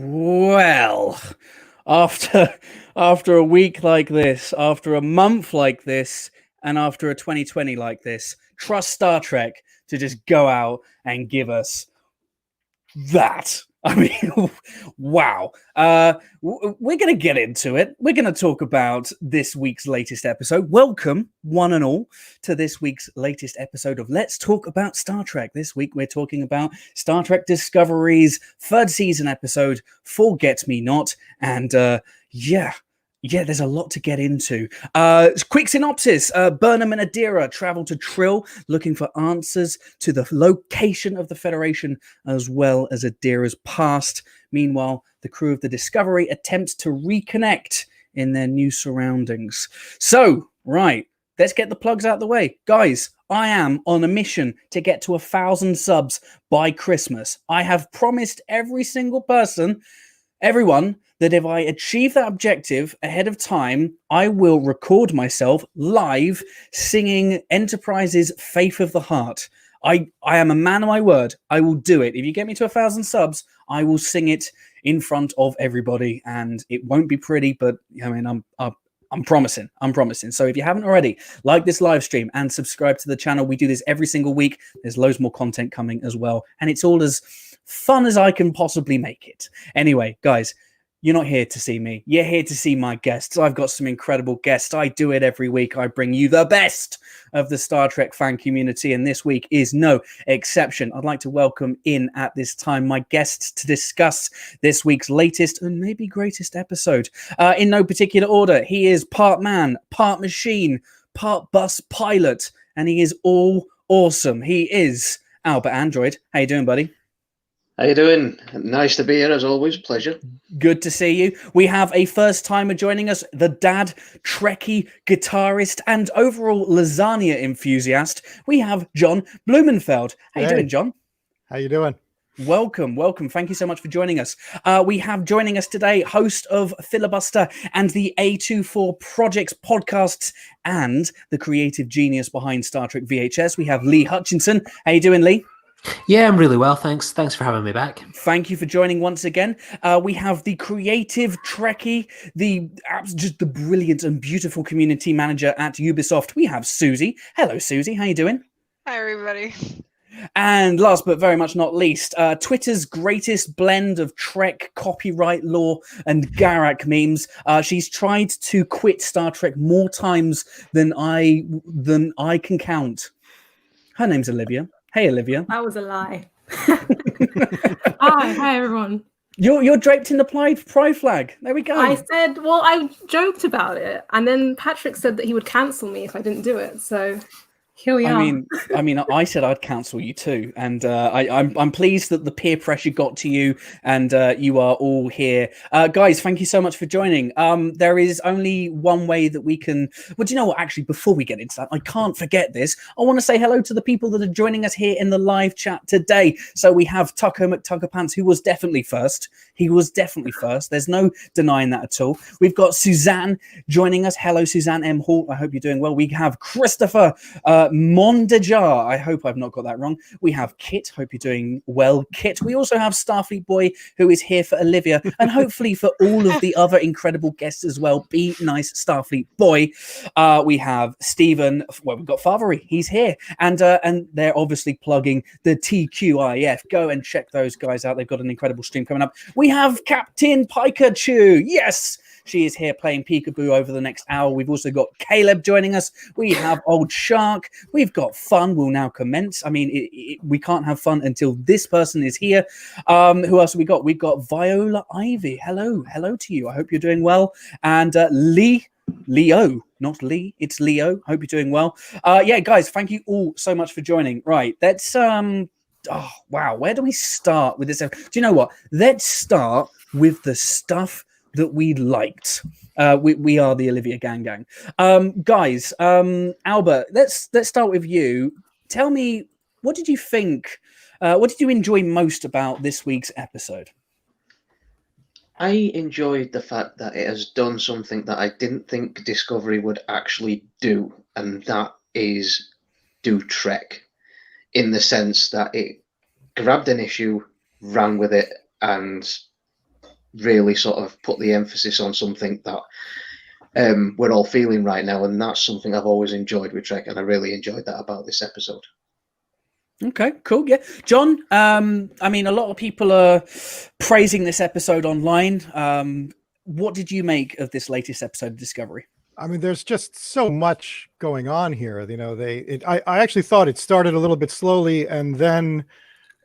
Well, after after a week like this, after a month like this, and after a 2020 like this, trust Star Trek to just go out and give us that. I mean, wow. We're going to get into it. We're going to talk about this week's latest episode. Welcome, one and all, to this week's latest episode of Let's Talk About Star Trek. This week, we're talking about Star Trek Discovery's third season episode, Forget Me Not. And yeah, there's a lot to get into. Quick synopsis. Burnham and Adira travel to Trill looking for answers to the location of the Federation as well as Adira's past. Meanwhile, the crew of the Discovery attempts to reconnect in their new surroundings. So, right, let's get the plugs out of the way. Guys, I am on a mission to get to 1,000 subs by Christmas. I have promised every single person, everyone, that if I achieve that objective ahead of time, I will record myself live singing Enterprise's Faith of the Heart. I am a man of my word. I will do it. If you get me to 1,000 subs, I will sing it in front of everybody, and it won't be pretty, but I mean, I'm promising. So if you haven't already, like this live stream and subscribe to the channel. We do this every single week. There's loads more content coming as well, and it's all as fun as I can possibly make it. Anyway, guys, you're not here to see me. You're here to see my guests. I've got some incredible guests. I do it every week. I bring you the best of the Star Trek fan community, and this week is no exception. I'd like to welcome in at this time my guests to discuss this week's latest and maybe greatest episode. In no particular order, he is part man, part machine, part bus pilot, and he is all awesome. He is Albert Android. How you doing, buddy? How you doing? Nice to be here, as always. Pleasure. Good to see you. We have a first-timer joining us, the dad, Trekkie, guitarist, and overall lasagna enthusiast. We have John Blumenfeld. How you doing, John? How you doing? Welcome. Thank you so much for joining us. We have joining us today, host of Filibuster and the A24 Projects podcasts and the creative genius behind Star Trek VHS. We have Lee Hutchinson. How you doing, Lee? Yeah, I'm really well, thanks. Thanks for having me back. Thank you for joining once again. We have the creative Trekkie, just the brilliant and beautiful community manager at Ubisoft. We have Susie. Hello, Susie. How you doing? Hi, everybody. And last but very much not least, Twitter's greatest blend of Trek copyright law and Garak memes. She's tried to quit Star Trek more times than I can count. Her name's Olivia. Hey, Olivia. That was a lie. Hi, everyone. You're draped in the pride flag. There we go. I said, well, I joked about it, and then Patrick said that he would cancel me if I didn't do it. So here we are. I mean, I said I'd cancel you too, and I'm pleased that the peer pressure got to you, and you are all here, guys. Thank you so much for joining. There is only one way that we can. Well, do you know what? Actually, before we get into that, I can't forget this. I want to say hello to the people that are joining us here in the live chat today. So we have Tucker McTuckerpants, who was definitely first. He was definitely first. There's no denying that at all. We've got Suzanne joining us. Hello, Suzanne M. Hall. I hope you're doing well. We have Christopher Mondejar. I hope I've not got that wrong. We have Kit. Hope you're doing well, Kit. We also have Starfleet Boy, who is here for Olivia, and hopefully for all of the other incredible guests as well. Be nice, Starfleet Boy. We have Stephen. Well, we've got Fathery. He's here, and they're obviously plugging the TQIF. Go and check those guys out. They've got an incredible stream coming up. We have Captain Pikachu. Yes. She is here playing peekaboo over the next hour. We've also got Caleb joining us. We have Old Shark. We've got fun. Will now commence. I mean, we can't have fun until this person is here. Who else have we got? We've got Viola Ivy. Hello to you. I hope you're doing well. And Leo, not Lee. It's Leo. Hope you're doing well. Yeah, guys, thank you all so much for joining. Right, let's oh wow, where do we start with this? Do you know what? Let's start with the stuff that we liked. We are the Olivia Gang. Guys, Albert, let's start with you. Tell me, what did you think? What did you enjoy most about this week's episode? I enjoyed the fact that it has done something that I didn't think Discovery would actually do, and that is do Trek, in the sense that it grabbed an issue, ran with it, and really sort of put the emphasis on something that we're all feeling right now, and that's something I've always enjoyed with Trek, and I really enjoyed that about this episode. Okay, cool. Yeah, John. I mean, a lot of people are praising this episode online. What did you make of this latest episode of Discovery? I mean, there's just so much going on here. You know, I actually thought it started a little bit slowly, and then,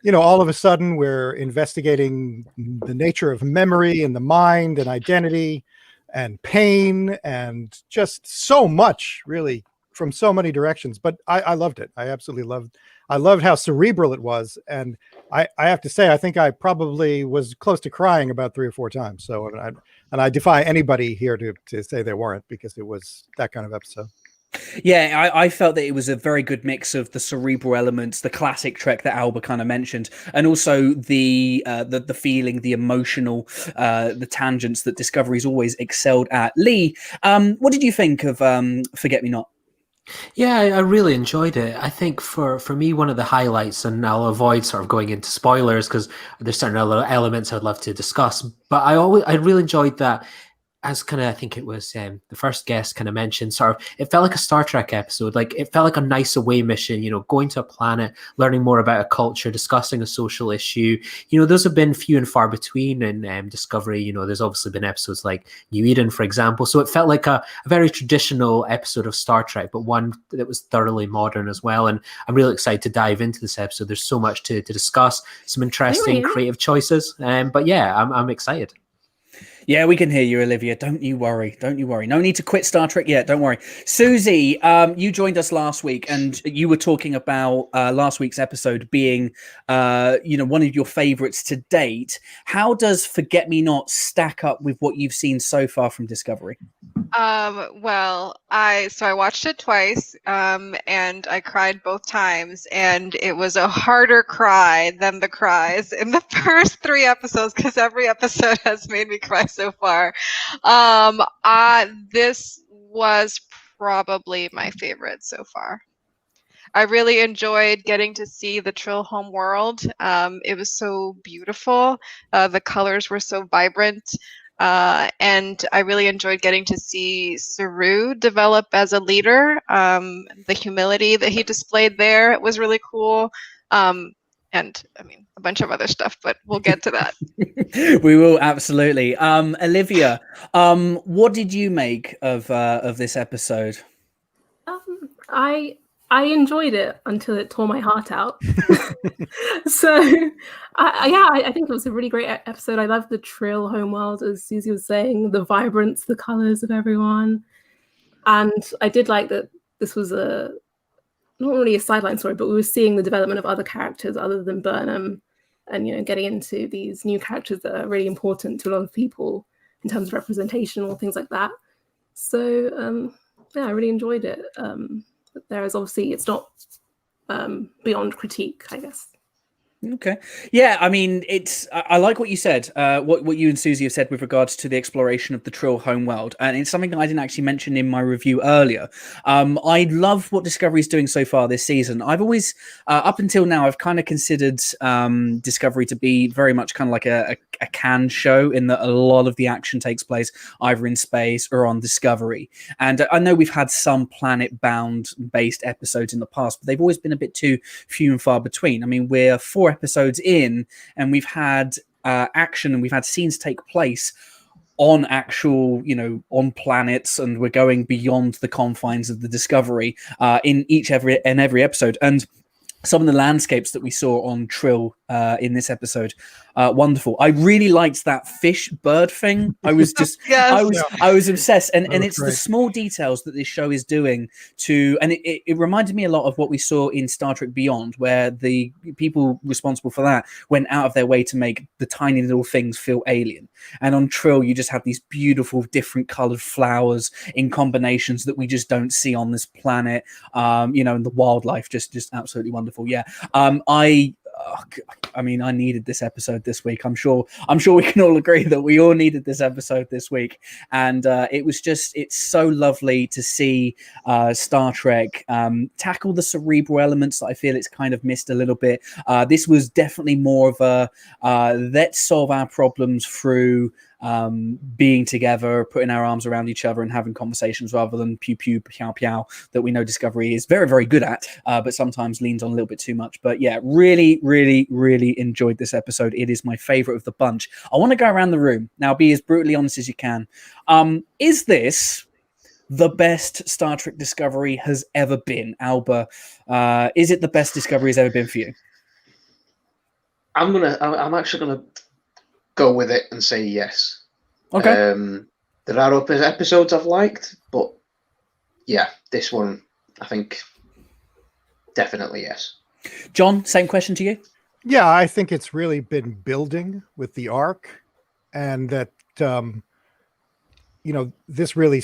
you know, all of a sudden we're investigating the nature of memory and the mind and identity and pain and just so much, really, from so many directions. But I loved it. I absolutely loved. I loved how cerebral it was, and I have to say, I think I probably was close to crying about 3 or 4 times. So, I defy anybody here to say they weren't, because it was that kind of episode. Yeah, I felt that it was a very good mix of the cerebral elements, the classic Trek that Alba kind of mentioned, and also the feeling, the emotional, the tangents that Discovery's always excelled at. Lee, what did you think of Forget Me Not? Yeah, I really enjoyed it. I think for me, one of the highlights, and I'll avoid sort of going into spoilers because there's certain elements I'd love to discuss, but I really enjoyed that. As kind of, I think it was the first guest kind of mentioned, sort of, it felt like a Star Trek episode. Like, it felt like a nice away mission, you know, going to a planet, learning more about a culture, discussing a social issue. You know, those have been few and far between in Discovery. You know, there's obviously been episodes like New Eden, for example. So it felt like a very traditional episode of Star Trek, but one that was thoroughly modern as well. And I'm really excited to dive into this episode. There's so much to discuss, some interesting creative choices. But yeah, I'm excited. Yeah, we can hear you, Olivia. Don't you worry. Don't you worry. No need to quit Star Trek yet. Don't worry. Susie, you joined us last week, and you were talking about last week's episode being, one of your favorites to date. How does Forget Me Not stack up with what you've seen so far from Discovery? Well, I watched it twice, and I cried both times, and it was a harder cry than the cries in the first 3 episodes, because every episode has made me cry so far. This was probably my favorite so far. I really enjoyed getting to see the Trill home world. It was so beautiful. The colors were so vibrant. And I really enjoyed getting to see Saru develop as a leader. The humility that he displayed there was really cool. And I mean, a bunch of other stuff, but we'll get to that. We will, absolutely. Olivia, what did you make of this episode? I enjoyed it until it tore my heart out. So, I think it was a really great episode. I love the Trill homeworld, as Susie was saying, the vibrance, the colors of everyone. And I did like that this was not really a sideline story, but we were seeing the development of other characters other than Burnham, and, you know, getting into these new characters that are really important to a lot of people in terms of representation or things like that. So, I really enjoyed it. But there is obviously, it's not beyond critique, I guess. Okay. Yeah, I mean, I like what you said, what you and Susie have said with regards to the exploration of the Trill homeworld. And it's something that I didn't actually mention in my review earlier. I love what Discovery is doing so far this season. I've always, up until now, I've kind of considered Discovery to be very much kind of like a canned show, in that a lot of the action takes place either in space or on Discovery. And I know we've had some planet-bound based episodes in the past, but they've always been a bit too few and far between. I mean, we're 4 episodes in, and we've had action, and we've had scenes take place on actual, on planets, and we're going beyond the confines of the Discovery in every episode. And some of the landscapes that we saw on Trill in this episode, wonderful. I really liked that fish bird thing. I was just, Yes. I was obsessed, and it's great. the small details that this show is doing and it reminded me a lot of what we saw in Star Trek Beyond, where the people responsible for that went out of their way to make the tiny little things feel alien. And on Trill, you just have these beautiful, different colored flowers in combinations that we just don't see on this planet. And the wildlife just absolutely wonderful. Yeah. I mean, I needed this episode this week. I'm sure we can all agree that we all needed this episode this week. And it's so lovely to see Star Trek tackle the cerebral elements that I feel it's kind of missed a little bit. This was definitely more of a let's solve our problems through being together, putting our arms around each other and having conversations rather than pew pew pow pow that we know Discovery is very, very good at, but sometimes leans on a little bit too much. But yeah, really, really, really enjoyed this episode. It is my favorite of the bunch. I want to go around the room now, be as brutally honest as you can. Is this the best Star Trek Discovery has ever been? Alba, is it the best Discovery has ever been for you? I'm actually gonna go with it and say yes. Okay. There are other episodes I've liked, but yeah, this one I think definitely yes. John, same question to you. Yeah, I think it's really been building with the arc, and that this really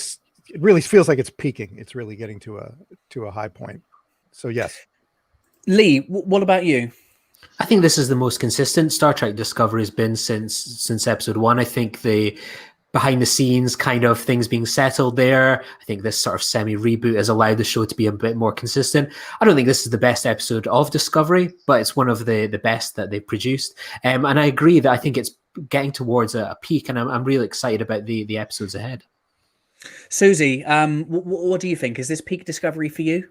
feels like it's peaking. It's really getting to a high point. So yes. Lee, what about you? I think this is the most consistent Star Trek Discovery has been since episode 1. I think the behind the scenes kind of things being settled there. I think this sort of semi-reboot has allowed the show to be a bit more consistent. I don't think this is the best episode of Discovery, but it's one of the best that they've produced. And I agree that I think it's getting towards a peak, and I'm really excited about the episodes ahead. Susie, what do you think? Is this peak Discovery for you?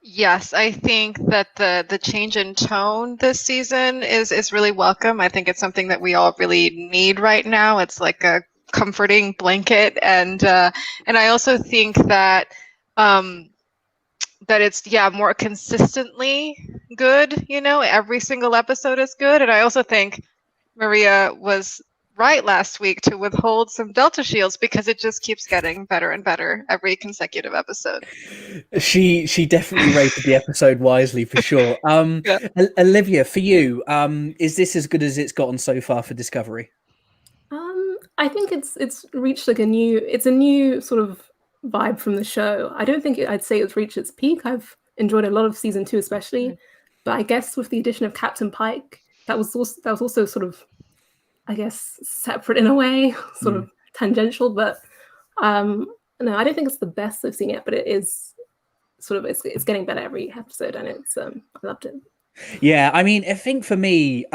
Yes, I think that the change in tone this season is really welcome. I think it's something that we all really need right now. It's like a comforting blanket, and I also think that that it's more consistently good. Every single episode is good, and I also think Maria was right last week to withhold some Delta shields because it just keeps getting better and better every consecutive episode. She definitely rated the episode wisely for sure. Yeah. Olivia, for you, is this as good as it's gotten so far for Discovery? I think it's reached like a new sort of vibe from the show. I don't think I'd say it's reached its peak. I've enjoyed a lot of season 2 especially, but I guess with the addition of Captain Pike, that was also sort of, I guess, separate in a way, sort of tangential, but no, I don't think it's the best I've seen yet, but it is sort of, it's getting better every episode, and it's I loved it. Yeah, I mean, I think for me,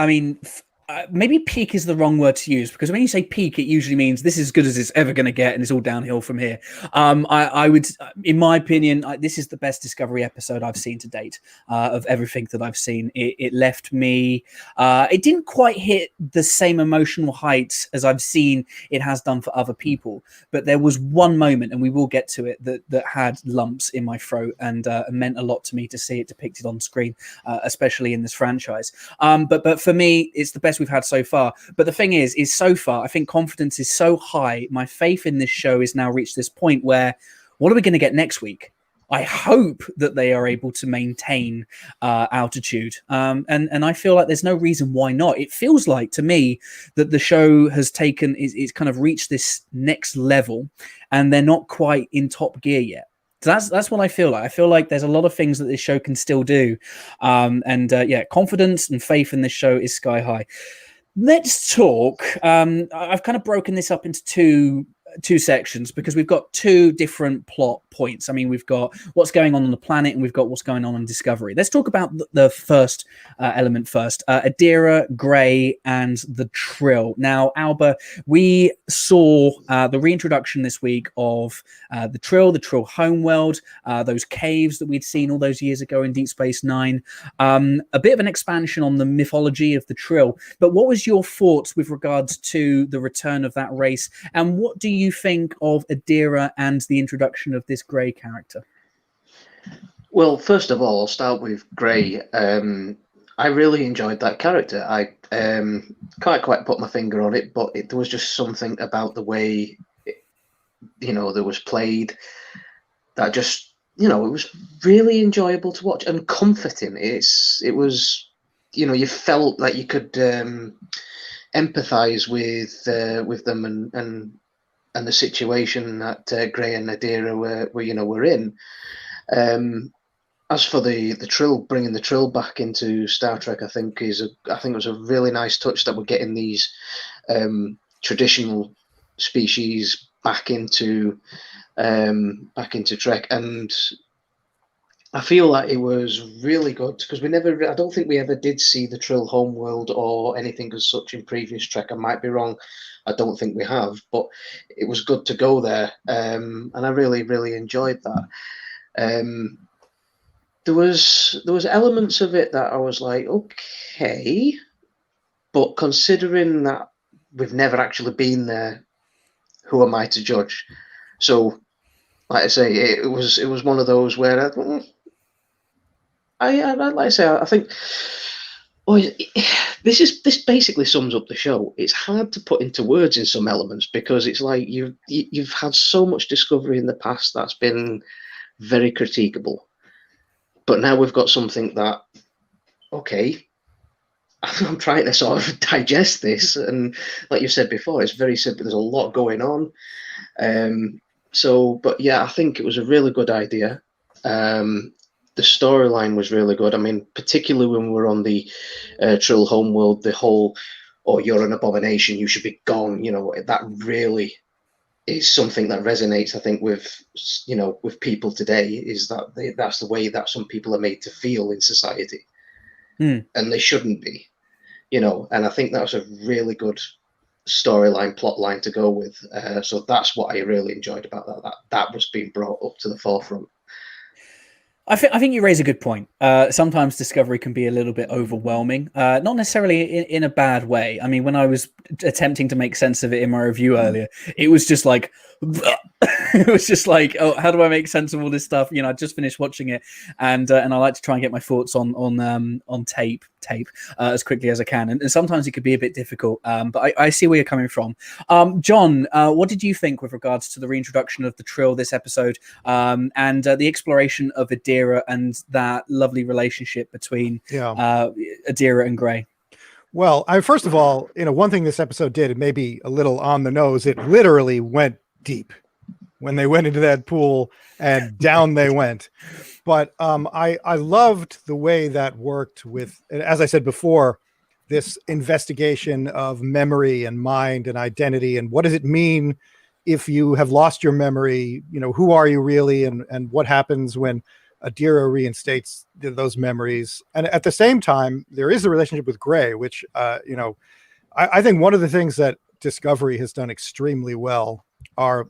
maybe peak is the wrong word to use, because when you say peak, it usually means this is as good as it's ever going to get and it's all downhill from here. I would, in my opinion, this is the best Discovery episode I've seen to date of everything that I've seen. It left me, it didn't quite hit the same emotional heights as I've seen it has done for other people, but there was one moment, and we will get to it, that had lumps in my throat and meant a lot to me to see it depicted on screen, especially in this franchise. But for me, it's the best we've had so far. But the thing is so far, I think confidence is so high. My faith in this show is now reached this point where, what are we going to get next week? I hope that they are able to maintain altitude. And I feel like there's no reason why not. It feels like to me that the show has taken, it's kind of reached this next level, and they're not quite in top gear yet. So that's what I feel like. I feel like there's a lot of things that this show can still do. Confidence and faith in this show is sky high. Let's talk. I've kind of broken this up into two sections because we've got two different plot points. I mean, we've got what's going on the planet, and we've got what's going on Discovery. Let's talk about the first element first. Adira, Gray, and the Trill. Now, Alba, we saw the reintroduction this week of the Trill homeworld, those caves that we'd seen all those years ago in Deep Space Nine. A bit of an expansion on the mythology of the Trill. But what was your thoughts with regards to the return of that race, and what do you think of Adira and the introduction of this Gray character? Well, first of all, I'll start with Gray. I really enjoyed that character. I can't quite put my finger on it, but there was just something about the way that was played that just, it was really enjoyable to watch and comforting. It was, you felt like you could empathize with them and the situation that Gray and Adira were in. as for the Trill, bringing the Trill back into Star Trek, I think it was a really nice touch that we're getting these traditional species back into Trek, and I feel like it was really good because I don't think we ever did see the Trill homeworld or anything as such in previous Trek. I might be wrong. I don't think we have, but it was good to go there, and I really, really enjoyed that. There was elements of it that I was like, okay, but considering that we've never actually been there, who am I to judge? So, like I say, it was one of those where I'd like to say I think. This basically sums up the show. It's hard to put into words in some elements because it's like you've had so much discovery in the past that's been very critiquable. But now we've got something that, okay, I'm trying to sort of digest this. And like you said before, it's very simple. There's a lot going on. But yeah, I think it was a really good idea. The storyline was really good. I mean, particularly when we were on the Trill homeworld, the whole, "Oh, you're an abomination, you should be gone," that really is something that resonates, I think, with people today, is that that's the way that some people are made to feel in society, and they shouldn't be, and I think that's a really good storyline, plot line to go with. So that's what I really enjoyed about that was being brought up to the forefront. I think you raise a good point. Sometimes Discovery can be a little bit overwhelming, not necessarily in a bad way. I mean, when I was attempting to make sense of it in my review earlier, it was just like, it was just like, oh, how do I make sense of all this stuff? I just finished watching it, and I like to try and get my thoughts on tape as quickly as I can, and sometimes it could be a bit difficult. But I see where you're coming from. John, what did you think with regards to the reintroduction of the Trill this episode, and the exploration of Adira and that lovely relationship between Adira and Gray? Well, first of all, one thing this episode did, it may be a little on the nose, it literally went deep when they went into that pool and down they went. But I loved the way that worked with, as I said before, this investigation of memory and mind and identity, and what does it mean if you have lost your memory? Who are you really, and what happens when Adira reinstates those memories? And at the same time, there is a relationship with Gray, which I think one of the things that Discovery has done extremely well are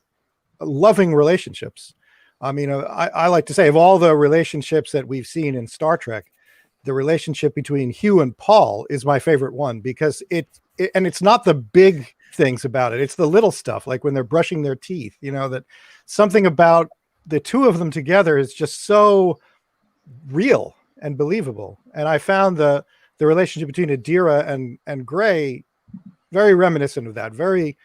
loving relationships. I mean, I like to say, of all the relationships that we've seen in Star Trek, the relationship between Hugh and Paul is my favorite one, because it's not the big things about it. It's the little stuff, like when they're brushing their teeth, that something about the two of them together is just so real and believable. And I found the relationship between Adira and Gray very reminiscent of that. Very,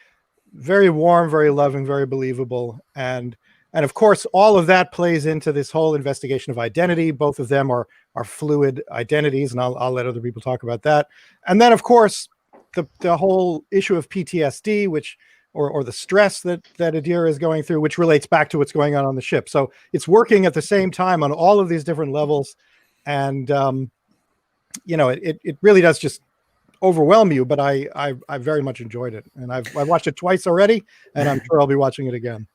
very warm, very loving, very believable. And of course, all of that plays into this whole investigation of identity. Both of them are fluid identities, and I'll let other people talk about that. And then, of course, the whole issue of PTSD, which or the stress that Adira is going through, which relates back to what's going on the ship. So it's working at the same time on all of these different levels, and it really does just overwhelm you. But I very much enjoyed it, and I've watched it twice already, and I'm sure I'll be watching it again.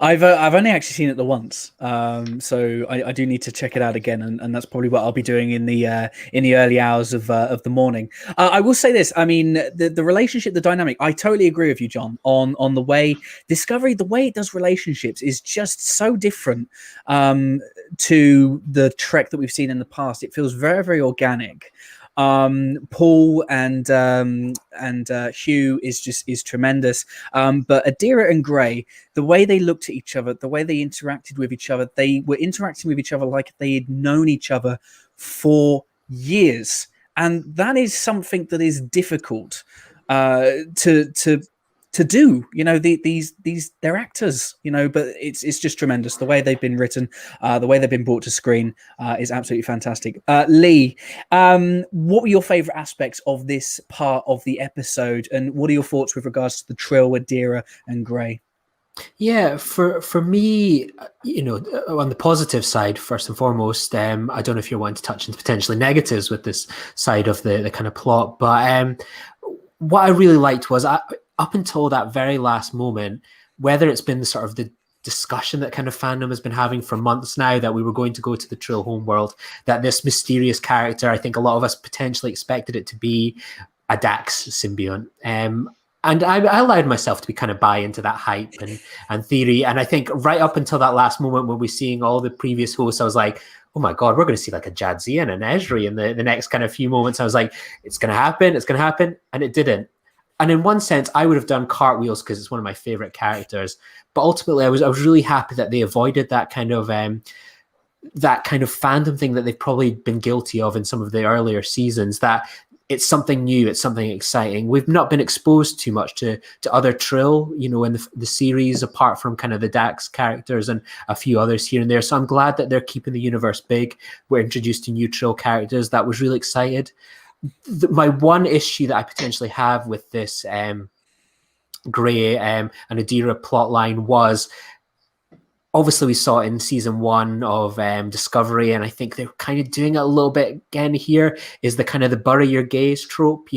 I've only actually seen it the once, so I do need to check it out again, and that's probably what I'll be doing in the early hours of the morning. I will say this: I mean, the relationship, the dynamic. I totally agree with you, John, on the way Discovery, the way it does relationships is just so different to the Trek that we've seen in the past. It feels very, very organic. Paul and Hugh is tremendous, but Adira and Gray, the way they looked at each other, the way they interacted with each other, they were interacting with each other like they had known each other for years, and that is something that is difficult to do. They're actors, but it's just tremendous. The way they've been written, the way they've been brought to screen is absolutely fantastic. Lee, what were your favorite aspects of this part of the episode, and what are your thoughts with regards to the Trill, Adira and Gray? Yeah, for me, on the positive side, first and foremost, I don't know if you're wanting to touch into potentially negatives with this side of the kind of plot, but what I really liked was up until that very last moment, whether it's been sort of the discussion that kind of fandom has been having for months now that we were going to go to the Trill homeworld, that this mysterious character, I think a lot of us potentially expected it to be a Dax symbiont. And I allowed myself to be kind of buy into that hype and theory. And I think right up until that last moment when we're seeing all the previous hosts, I was like, oh my God, we're going to see like a Jadzia and an Esri in the next kind of few moments. I was like, it's going to happen. And it didn't. And in one sense, I would have done cartwheels because it's one of my favorite characters. But ultimately, I was really happy that they avoided that kind of fandom thing that they've probably been guilty of in some of the earlier seasons, that it's something new, it's something exciting. We've not been exposed too much to other Trill, in the series, apart from kind of the Dax characters and a few others here and there. So I'm glad that they're keeping the universe big. We're introduced to new Trill characters. That was really excited. My one issue that I potentially have with this Grey and Adira plotline was, obviously we saw it in season 1 of Discovery, and I think they're kind of doing it a little bit again here, is the kind of the bury your gays trope.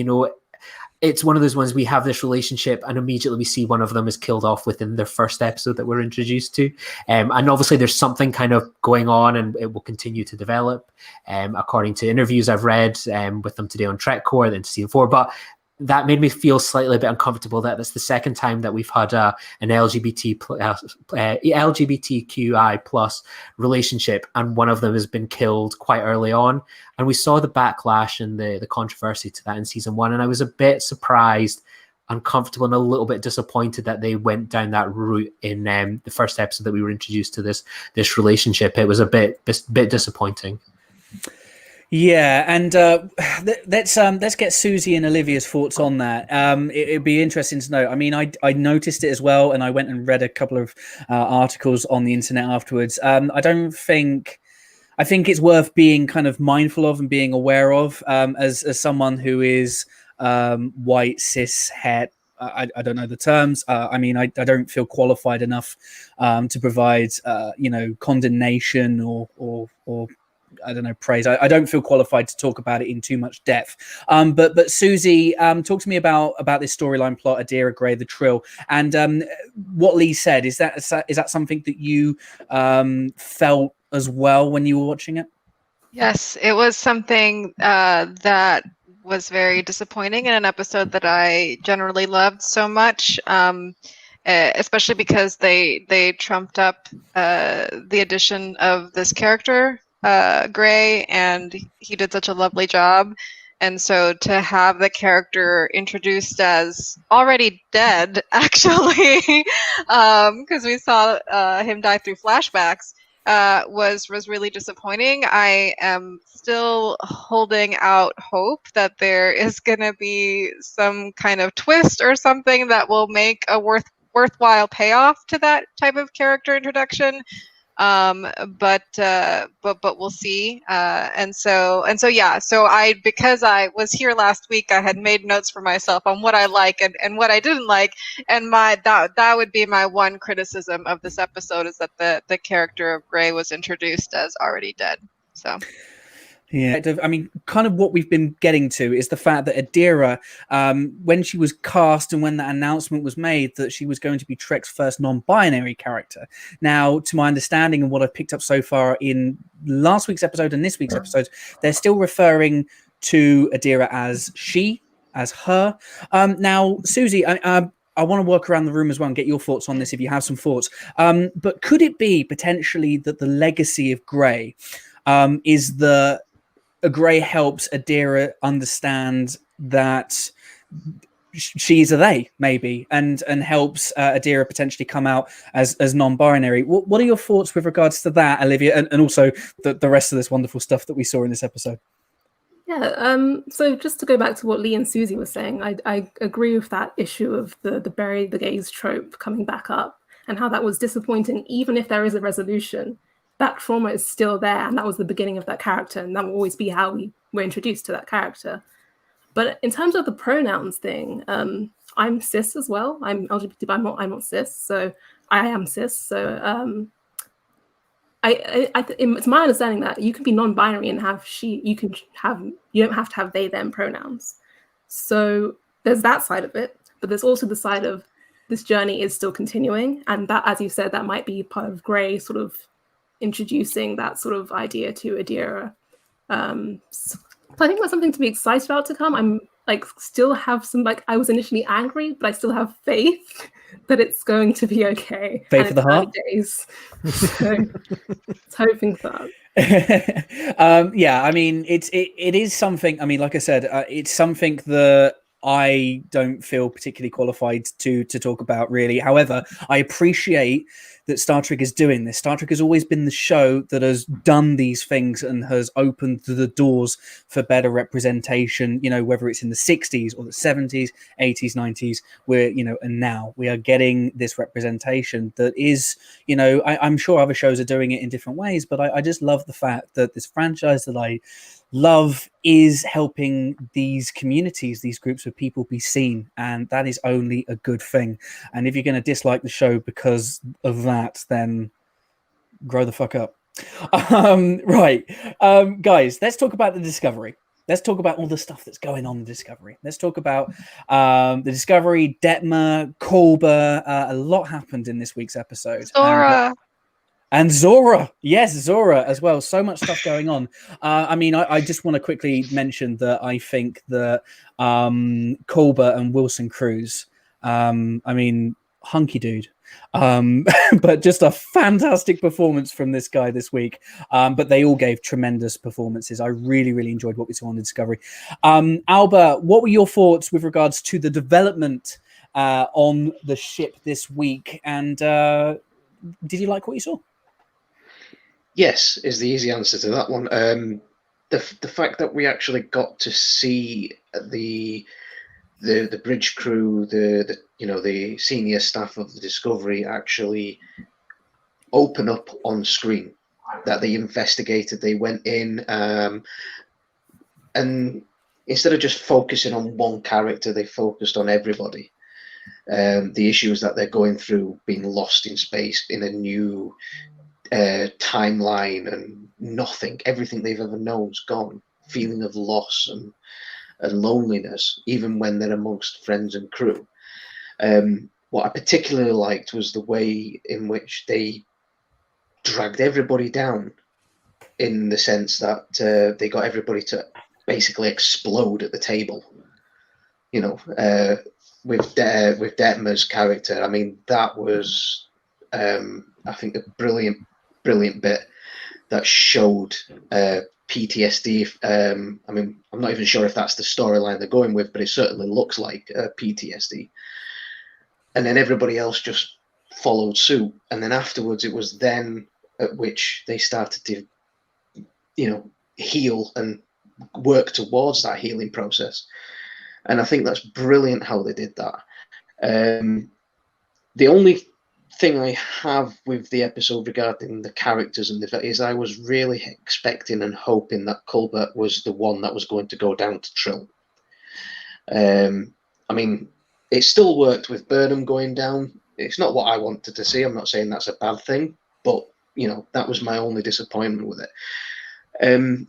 It's one of those ones, we have this relationship and immediately we see one of them is killed off within their first episode that we're introduced to. And obviously there's something kind of going on and it will continue to develop according to interviews I've read with them today on Trek Core, then season 4. But that made me feel slightly a bit uncomfortable that that's the second time that we've had an LGBTQI plus relationship, and one of them has been killed quite early on. And we saw the backlash and the controversy to that in season 1, and I was a bit surprised, uncomfortable, and a little bit disappointed that they went down that route in the first episode that we were introduced to this relationship. It was a bit disappointing. Yeah, and let's get Susie and Olivia's thoughts on that. It'd be interesting to know. I mean, I noticed it as well, and I went and read a couple of articles on the internet afterwards. I think it's worth being kind of mindful of and being aware of as someone who is white, cis, het. I don't know the terms. I mean, I don't feel qualified enough to provide condemnation or I don't know, praise. I don't feel qualified to talk about it in too much depth. But Susie, talk to me about this storyline plot, Adira Grey, the Trill, and what Lee said. Is that something that you felt as well when you were watching it? Yes, it was something that was very disappointing in an episode that I generally loved so much. Especially because they trumped up the addition of this character, Gray, and he did such a lovely job. And so to have the character introduced as already dead, actually, because we saw him die through flashbacks, was really disappointing. I am still holding out hope that there is going to be some kind of twist or something that will make a worthwhile payoff to that type of character introduction. But we'll see. And so yeah. So because I was here last week, I had made notes for myself on what I like and what I didn't like. And that would be my one criticism of this episode, is that the character of Gray was introduced as already dead. So. Yeah, I mean, kind of what we've been getting to is the fact that Adira, when she was cast and when that announcement was made that she was going to be Trek's first non-binary character. Now, to my understanding and what I've picked up so far in last week's episode and this week's episode, they're still referring to Adira as she, as her. Now, Susie, I want to work around the room as well and get your thoughts on this if you have some thoughts. But could it be potentially that the legacy of Gray is Gray helps Adira understand that she's a they, maybe, and helps Adira potentially come out as non-binary. What are your thoughts with regards to that, Olivia, and also the rest of this wonderful stuff that we saw in this episode? Yeah, so just to go back to what Lee and Susie were saying, I agree with that issue of the bury the gays trope coming back up and how that was disappointing. Even if there is a resolution, that trauma is still there, and that was the beginning of that character, and that will always be how we were introduced to that character. But in terms of the pronouns thing, I'm cis as well. I'm LGBT, but I'm not cis. So I am cis, so it's my understanding that you can be non-binary and have you don't have to have they them pronouns. So there's that side of it, but there's also the side of this journey is still continuing, and that, as you said, that might be part of Grey sort of introducing that sort of idea to Adira. So I think that's something to be excited about to come. I'm like still have some, like, I was initially angry, but I still have faith that it's going to be okay. Faith of the heart. Days. So it's hoping that. Yeah, I mean, it is something. I mean, like I said, it's something that I don't feel particularly qualified to talk about, really. However, I appreciate that Star Trek is doing this. Star Trek has always been the show that has done these things and has opened the doors for better representation, you know, whether it's in the 60s or the 70s, 80s, 90s, and now we are getting this representation that is, you know, I'm sure other shows are doing it in different ways, but I just love the fact that this franchise that I love is helping these communities, these groups of people be seen, and that is only a good thing. And if you're going to dislike the show because of that, then grow the fuck up. Right. Guys, let's talk about the Discovery. Let's talk about all the stuff that's going on in Discovery. Let's talk about the Discovery, Detmer, Kolber. A lot happened in this week's episode. Zora. And Zora, yes, Zora as well. So much stuff going on. I mean, I just want to quickly mention that I think that Kolber and Wilson Cruz, I mean, hunky dude. But just a fantastic performance from this guy this week. But they all gave tremendous performances. I really, really enjoyed what we saw on the Discovery. Alba, what were your thoughts with regards to the development on the ship this week? And did you like what you saw? Yes, is the easy answer to that one. The fact that we actually got to see the bridge crew, the senior staff of the Discovery actually open up on screen, that they investigated, they went in, and instead of just focusing on one character, they focused on everybody. The issues that they're going through, being lost in space in a new timeline, and everything they've ever known is gone. Feeling of loss and loneliness, even when they're amongst friends and crew. What I particularly liked was the way in which they dragged everybody down, in the sense that they got everybody to basically explode at the table. You know, with Detmer's character, I mean, that was I think a brilliant bit that showed PTSD. I mean, I'm not even sure if that's the storyline they're going with, but it certainly looks like PTSD. And then everybody else just followed suit. And then afterwards, it was then at which they started to, you know, heal and work towards that healing process. And I think that's brilliant how they did that. The only thing I have with the episode regarding the characters and is I was really expecting and hoping that Colbert was the one that was going to go down to Trill. I mean, it still worked with Burnham going down. It's not what I wanted to see. I'm not saying that's a bad thing, but you know, that was my only disappointment with it. And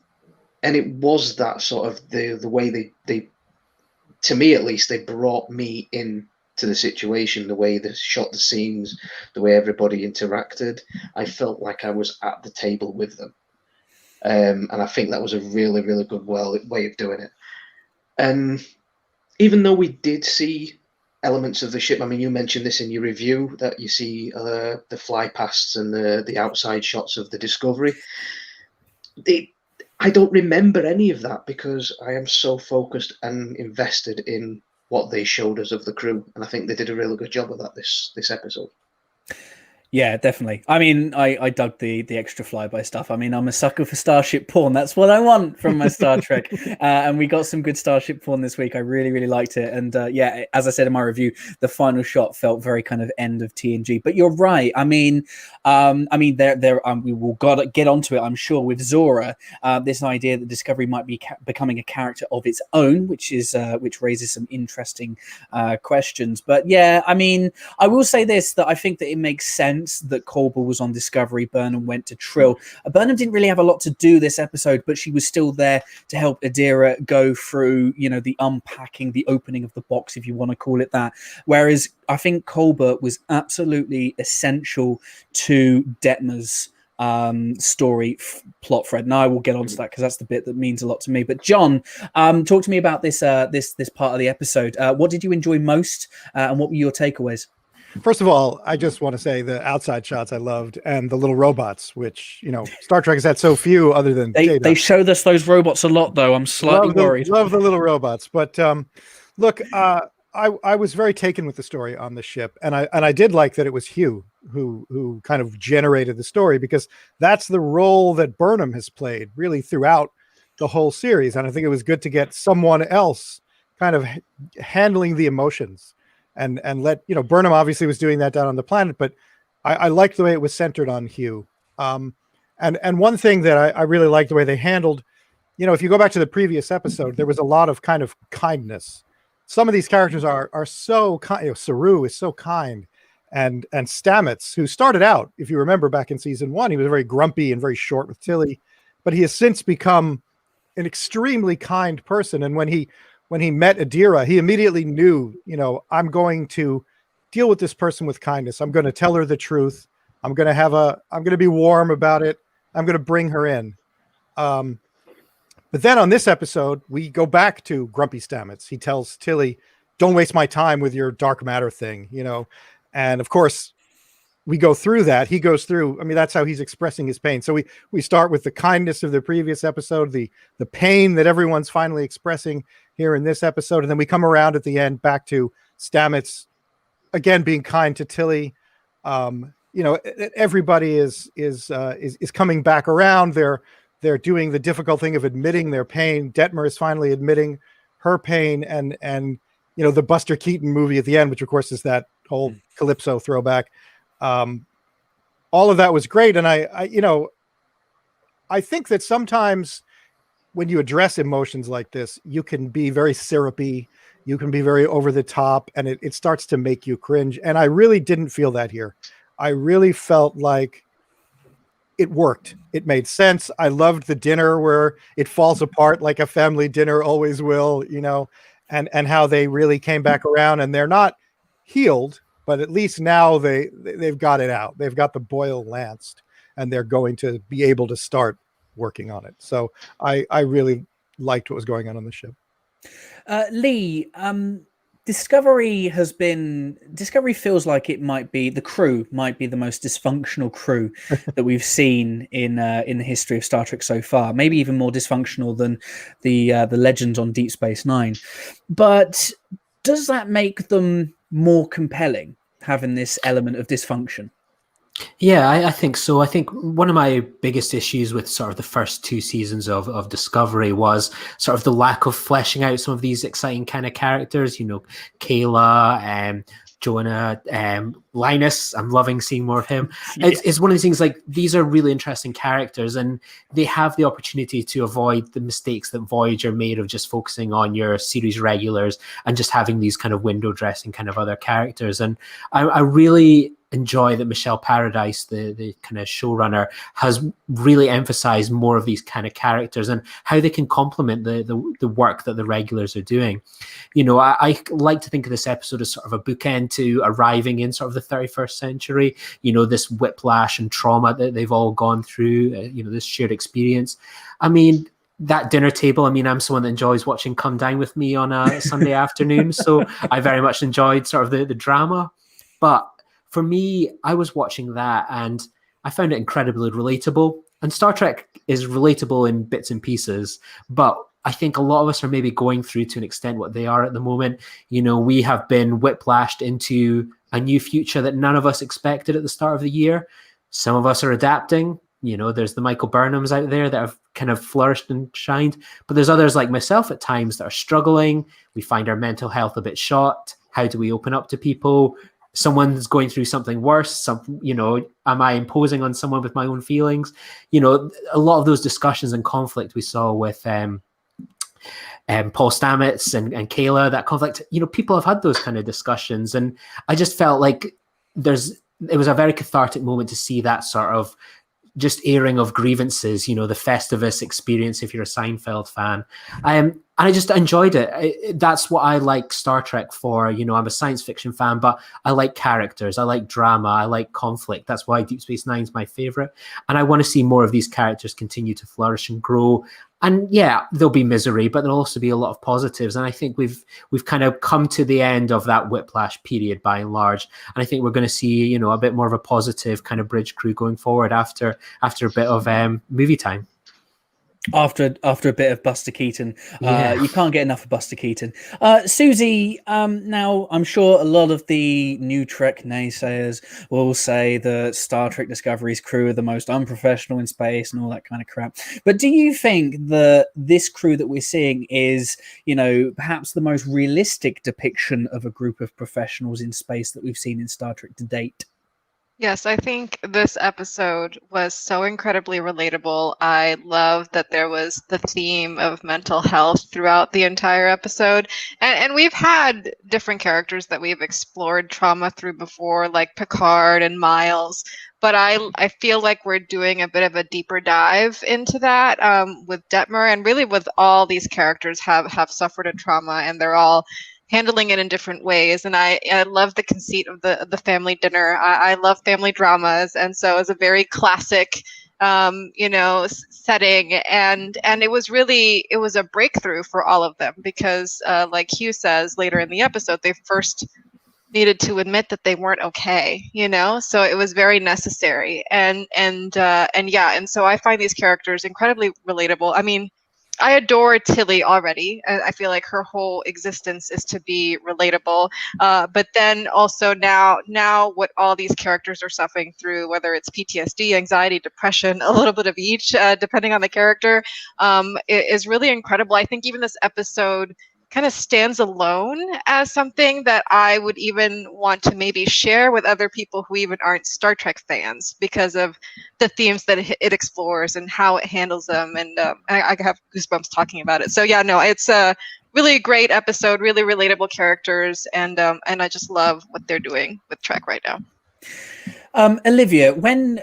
it was that sort of the way they, to me at least, they brought me in to the situation, the way they shot the scenes, the way everybody interacted. I felt like I was at the table with them. And I think that was a really, really good way of doing it. And even though we did see elements of the ship, I mean, you mentioned this in your review, that you see the fly pasts and the outside shots of the Discovery. I don't remember any of that because I am so focused and invested in what they showed us of the crew, and I think they did a really good job of that this episode. Yeah, definitely. I mean, I dug the extra flyby stuff. I mean, I'm a sucker for starship porn. That's what I want from my Star Trek. And we got some good starship porn this week. I really, really liked it. And yeah, as I said in my review, the final shot felt very kind of end of TNG. But you're right. I mean, we will gotta get onto it, I'm sure, with Zora. This idea that Discovery might be becoming a character of its own, which raises some interesting questions. But yeah, I mean, I will say this, that I think that it makes sense that Culber was on Discovery, Burnham went to Trill. Burnham didn't really have a lot to do this episode, but she was still there to help Adira go through, the unpacking, the opening of the box, if you want to call it that. Whereas I think Culber was absolutely essential to Detmer's story plot thread. Now I will get onto that because that's the bit that means a lot to me. But John, talk to me about this part of the episode. What did you enjoy most, and what were your takeaways? First of all, I just want to say the outside shots I loved, and the little robots, which, Star Trek has had so few other than they showed us those robots a lot, though. I'm slightly worried. Love the little robots. But look, I was very taken with the story on the ship, and I did like that it was Hugh who kind of generated the story, because that's the role that Burnham has played really throughout the whole series. And I think it was good to get someone else kind of handling the emotions. And let Burnham obviously was doing that down on the planet, but I liked the way it was centered on Hugh. And one thing that I really liked the way they handled, if you go back to the previous episode, there was a lot of kind of kindness. Some of these characters are so kind. Saru is so kind, and Stamets, who started out, if you remember back in season 1, he was very grumpy and very short with Tilly, but he has since become an extremely kind person. And when he met Adira, he immediately knew, I'm going to deal with this person with kindness. I'm going to tell her the truth. I'm going to be warm about it. I'm going to bring her in. But then on this episode, we go back to grumpy Stamets. He tells Tilly, don't waste my time with your dark matter thing, And of course, we go through that. He goes through, that's how he's expressing his pain. So we start with the kindness of the previous episode, the pain that everyone's finally expressing here in this episode. And then we come around at the end back to Stamets again being kind to Tilly. Everybody is coming back around. They're doing the difficult thing of admitting their pain. Detmer is finally admitting her pain, and the Buster Keaton movie at the end, which of course is that whole Calypso throwback. All of that was great. And I think that sometimes when you address emotions like this, you can be very syrupy, you can be very over the top, and it starts to make you cringe. And I really didn't feel that here. I really felt like it worked. It made sense. I loved the dinner where it falls apart like a family dinner always will, and how they really came back around, and they're not healed, but at least now they've got it out. They've got the boil lanced, and they're going to be able to start working on it. So I really liked what was going on the ship. Lee, Discovery feels like the crew might be the most dysfunctional crew that we've seen in the history of Star Trek so far. Maybe even more dysfunctional than the legends on Deep Space Nine. But does that make them more compelling, having this element of dysfunction? Yeah, I think so. I think one of my biggest issues with sort of the first 2 seasons of Discovery was sort of the lack of fleshing out some of these exciting kind of characters, Kayla, Jonah, Linus. I'm loving seeing more of him. It's one of these things, like, these are really interesting characters, and they have the opportunity to avoid the mistakes that Voyager made of just focusing on your series regulars and just having these kind of window dressing kind of other characters. And I really enjoy that Michelle Paradise, the kind of showrunner, has really emphasized more of these kind of characters and how they can complement the work that the regulars are doing. I like to think of this episode as sort of a bookend to arriving in sort of the 31st century, this whiplash and trauma that they've all gone through, this shared experience. That dinner table, I'm someone that enjoys watching Come Dine With Me on a Sunday afternoon, so I very much enjoyed sort of the drama. But for me, I was watching that and I found it incredibly relatable. And Star Trek is relatable in bits and pieces, but I think a lot of us are maybe going through to an extent what they are at the moment. We have been whiplashed into a new future that none of us expected at the start of the year. Some of us are adapting. There's the Michael Burnhams out there that have kind of flourished and shined, but there's others like myself at times that are struggling. We find our mental health a bit shot. How do we open up to people? Someone's going through something worse. Am I imposing on someone with my own feelings? A lot of those discussions and conflict we saw with Paul Stamets and Kayla, that conflict, people have had those kind of discussions. And I just felt like it was a very cathartic moment to see that sort of just airing of grievances, the Festivus experience if you're a Seinfeld fan. And I just enjoyed it. That's what I like Star Trek for. I'm a science fiction fan, but I like characters. I like drama. I like conflict. That's why Deep Space Nine is my favorite. And I want to see more of these characters continue to flourish and grow. And yeah, there'll be misery, but there'll also be a lot of positives. And I think we've kind of come to the end of that whiplash period by and large. And I think we're going to see, a bit more of a positive kind of bridge crew going forward after a bit of movie time. After a bit of Buster Keaton. You can't get enough of Buster Keaton. Susie, now I'm sure a lot of the new Trek naysayers will say that Star Trek Discovery's crew are the most unprofessional in space and all that kind of crap. But do you think that this crew that we're seeing is, perhaps the most realistic depiction of a group of professionals in space that we've seen in Star Trek to date? Yes, I think this episode was so incredibly relatable. I love that there was the theme of mental health throughout the entire episode. And we've had different characters that we've explored trauma through before, like Picard and Miles. But I feel like we're doing a bit of a deeper dive into that with Detmer, and really with all these characters have suffered a trauma, and they're all handling it in different ways. And I love the conceit of the family dinner. I love family dramas, and so it's a very classic setting, and it was a breakthrough for all of them, because like Hugh says later in the episode, they first needed to admit that they weren't okay, so it was very necessary. And so I find these characters incredibly relatable. I mean, I adore Tilly already. I feel like her whole existence is to be relatable. But then also now what all these characters are suffering through, whether it's PTSD, anxiety, depression, a little bit of each, depending on the character, is really incredible. I think even this episode kind of stands alone as something that I would even want to maybe share with other people who even aren't Star Trek fans, because of the themes that it explores and how it handles them. And I have goosebumps talking about it. So yeah, no, it's a really great episode, really relatable characters, and I just love what they're doing with Trek right now. Olivia, when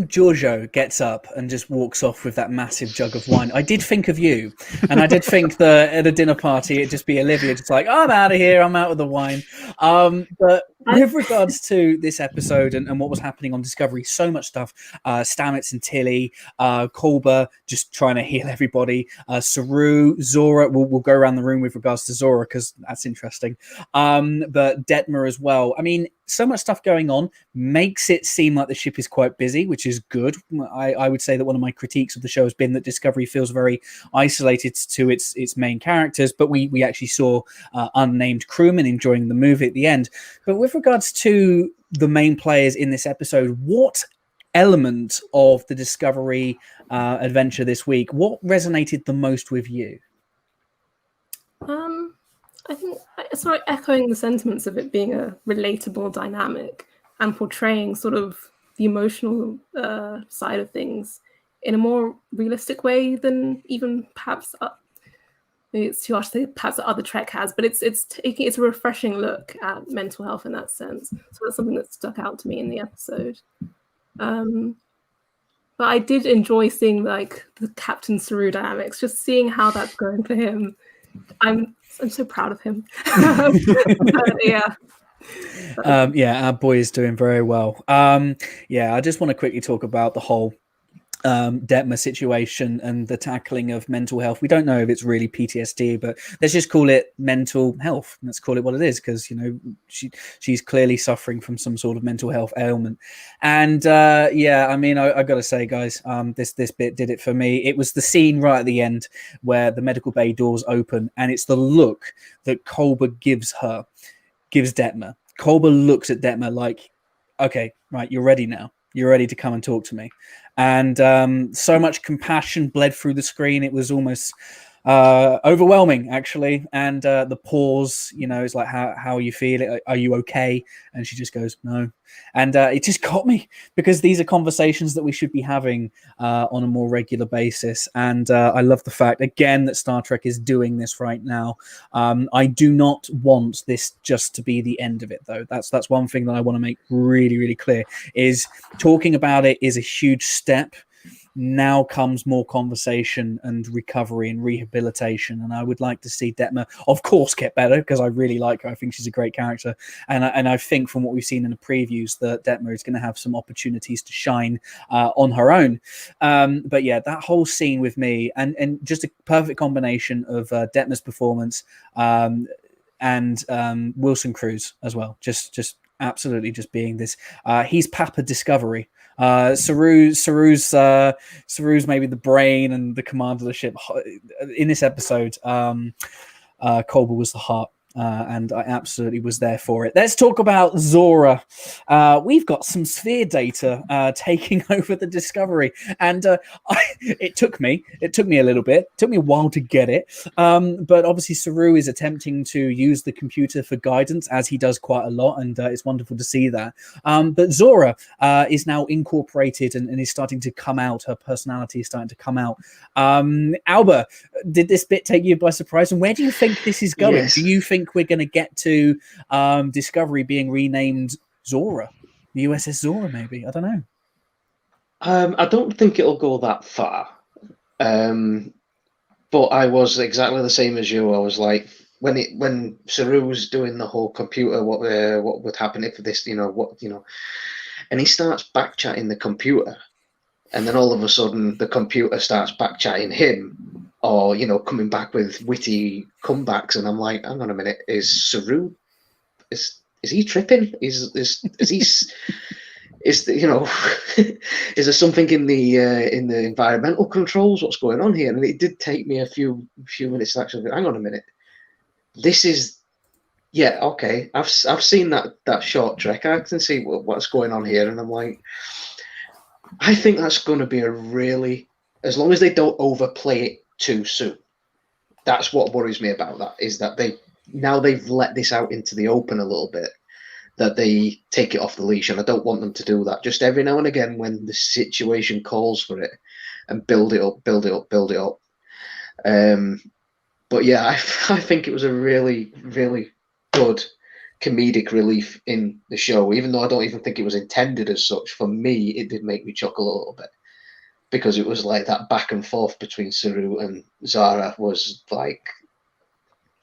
Giorgio gets up and just walks off with that massive jug of wine, I did think of you, and I did think that at a dinner party it'd just be Olivia, just like, I'm out of here, I'm out with the wine. But with regards to this episode and what was happening on Discovery, so much stuff. Stamets and Tilly, Kolber just trying to heal everybody. Saru, Zora. We'll go around the room with regards to Zora because that's interesting. But Detmer as well. I mean, so much stuff going on makes it seem like the ship is quite busy, which is good. I would say that one of my critiques of the show has been that Discovery feels very isolated to its main characters, but we actually saw unnamed crewmen enjoying the movie at the end. But with regards to the main players in this episode, what element of the Discovery adventure this week, what resonated the most with you? I think sort of echoing the sentiments of it being a relatable dynamic and portraying sort of the emotional side of things in a more realistic way than even perhaps maybe it's too harsh to say perhaps other Trek has, but it's a refreshing look at mental health in that sense. So that's something that stuck out to me in the episode. But I did enjoy seeing like the Captain Saru dynamics, just seeing how that's going for him. I'm so proud of him. Yeah. Our boy is doing very well. I just want to quickly talk about the whole Detmer situation and the tackling of mental health. We don't know if it's really PTSD, but let's just call it mental health. Let's call it what it is, because she's clearly suffering from some sort of mental health ailment. And I mean, I got to say, guys, this bit did it for me. It was the scene right at the end where the medical bay doors open, and it's the look that Culber gives Detmer. Culber looks at Detmer like, okay, right, you're ready now. You're ready to come and talk to me. And so much compassion bled through the screen. It was almost overwhelming, actually. And the pause, is like, how are you feeling? Are you okay? And she just goes, no. And it just got me, because these are conversations that we should be having on a more regular basis. And I love the fact, again, that Star Trek is doing this right now. I do not want this just to be the end of it, though. That's one thing that I want to make really, really clear, is talking about it is a huge step. Now comes more conversation and recovery and rehabilitation, and I would like to see Detmer, of course, get better, because I really like her. I think she's a great character, and I think from what we've seen in the previews that Detmer is going to have some opportunities to shine on her own. But yeah, that whole scene with me, and just a perfect combination of Detmer's performance and Wilson Cruz as well. Just absolutely just being this. He's Papa Discovery. Saru's maybe the brain and the command of the ship. In this episode, Culber was the heart. And I absolutely was there for it. Let's talk about Zora. We've got some sphere data taking over the Discovery, and it took me a little bit. It took me a while to get it, but obviously Saru is attempting to use the computer for guidance, as he does quite a lot, and it's wonderful to see that. But Zora is now incorporated and is starting to come out. Her personality is starting to come out. Alba, did this bit take you by surprise? And where do you think this is going? Yes. Do you think we're going to get to Discovery being renamed Zora, the USS Zora? Maybe, I don't know. I don't think it'll go that far, but I was exactly the same as you. I was like, when Saru was doing the whole computer, what would happen if this, and he starts backchatting the computer, and then all of a sudden the computer starts backchatting him, or coming back with witty comebacks, and I'm like, hang on a minute, is Saru, is he tripping? Is he is there something in the environmental controls? What's going on here? And it did take me a few minutes to actually hang on a minute. This is okay. I've seen that short trek. I can see what's going on here, and I'm like, I think that's going to be a really, as long as they don't overplay it too soon. That's what worries me about that, is that they've let this out into the open a little bit, that they take it off the leash, and I don't want them to do that. Just every now and again, when the situation calls for it, and build it up. But yeah, I think it was a really, really good comedic relief in the show, even though I don't even think it was intended as such. For me, it did make me chuckle a little bit, because it was like that back and forth between Saru and Zara was like,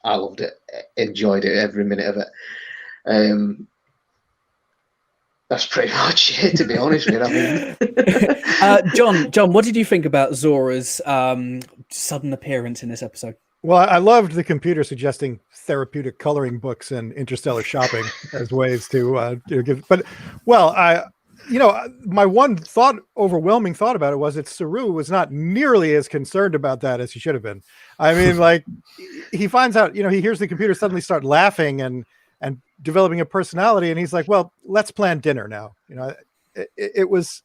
I loved it, enjoyed it, every minute of it. That's pretty much it, to be honest with you. I mean, John, what did you think about Zora's sudden appearance in this episode? Well, I loved the computer suggesting therapeutic coloring books and interstellar shopping as ways to give. But my one overwhelming thought about it was that Saru was not nearly as concerned about that as he should have been. I mean, like, he finds out, he hears the computer suddenly start laughing and developing a personality, and he's like, well, let's plan dinner now. It was,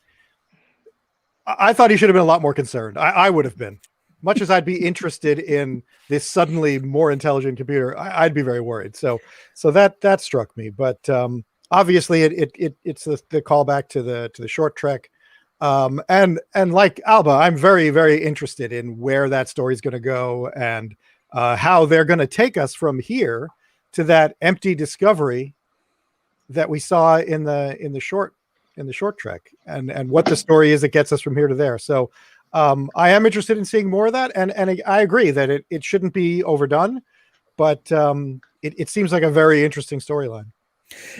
I thought he should have been a lot more concerned. I would have been. Much as I'd be interested in this suddenly more intelligent computer, I'd be very worried. So that struck me. But obviously, it's the callback to the short trek, and like Alba, I'm very, very interested in where that story is going to go, and how they're going to take us from here to that empty Discovery that we saw in the short trek, and what the story is that gets us from here to there. So. I am interested in seeing more of that, and I agree that it shouldn't be overdone, but it seems like a very interesting storyline.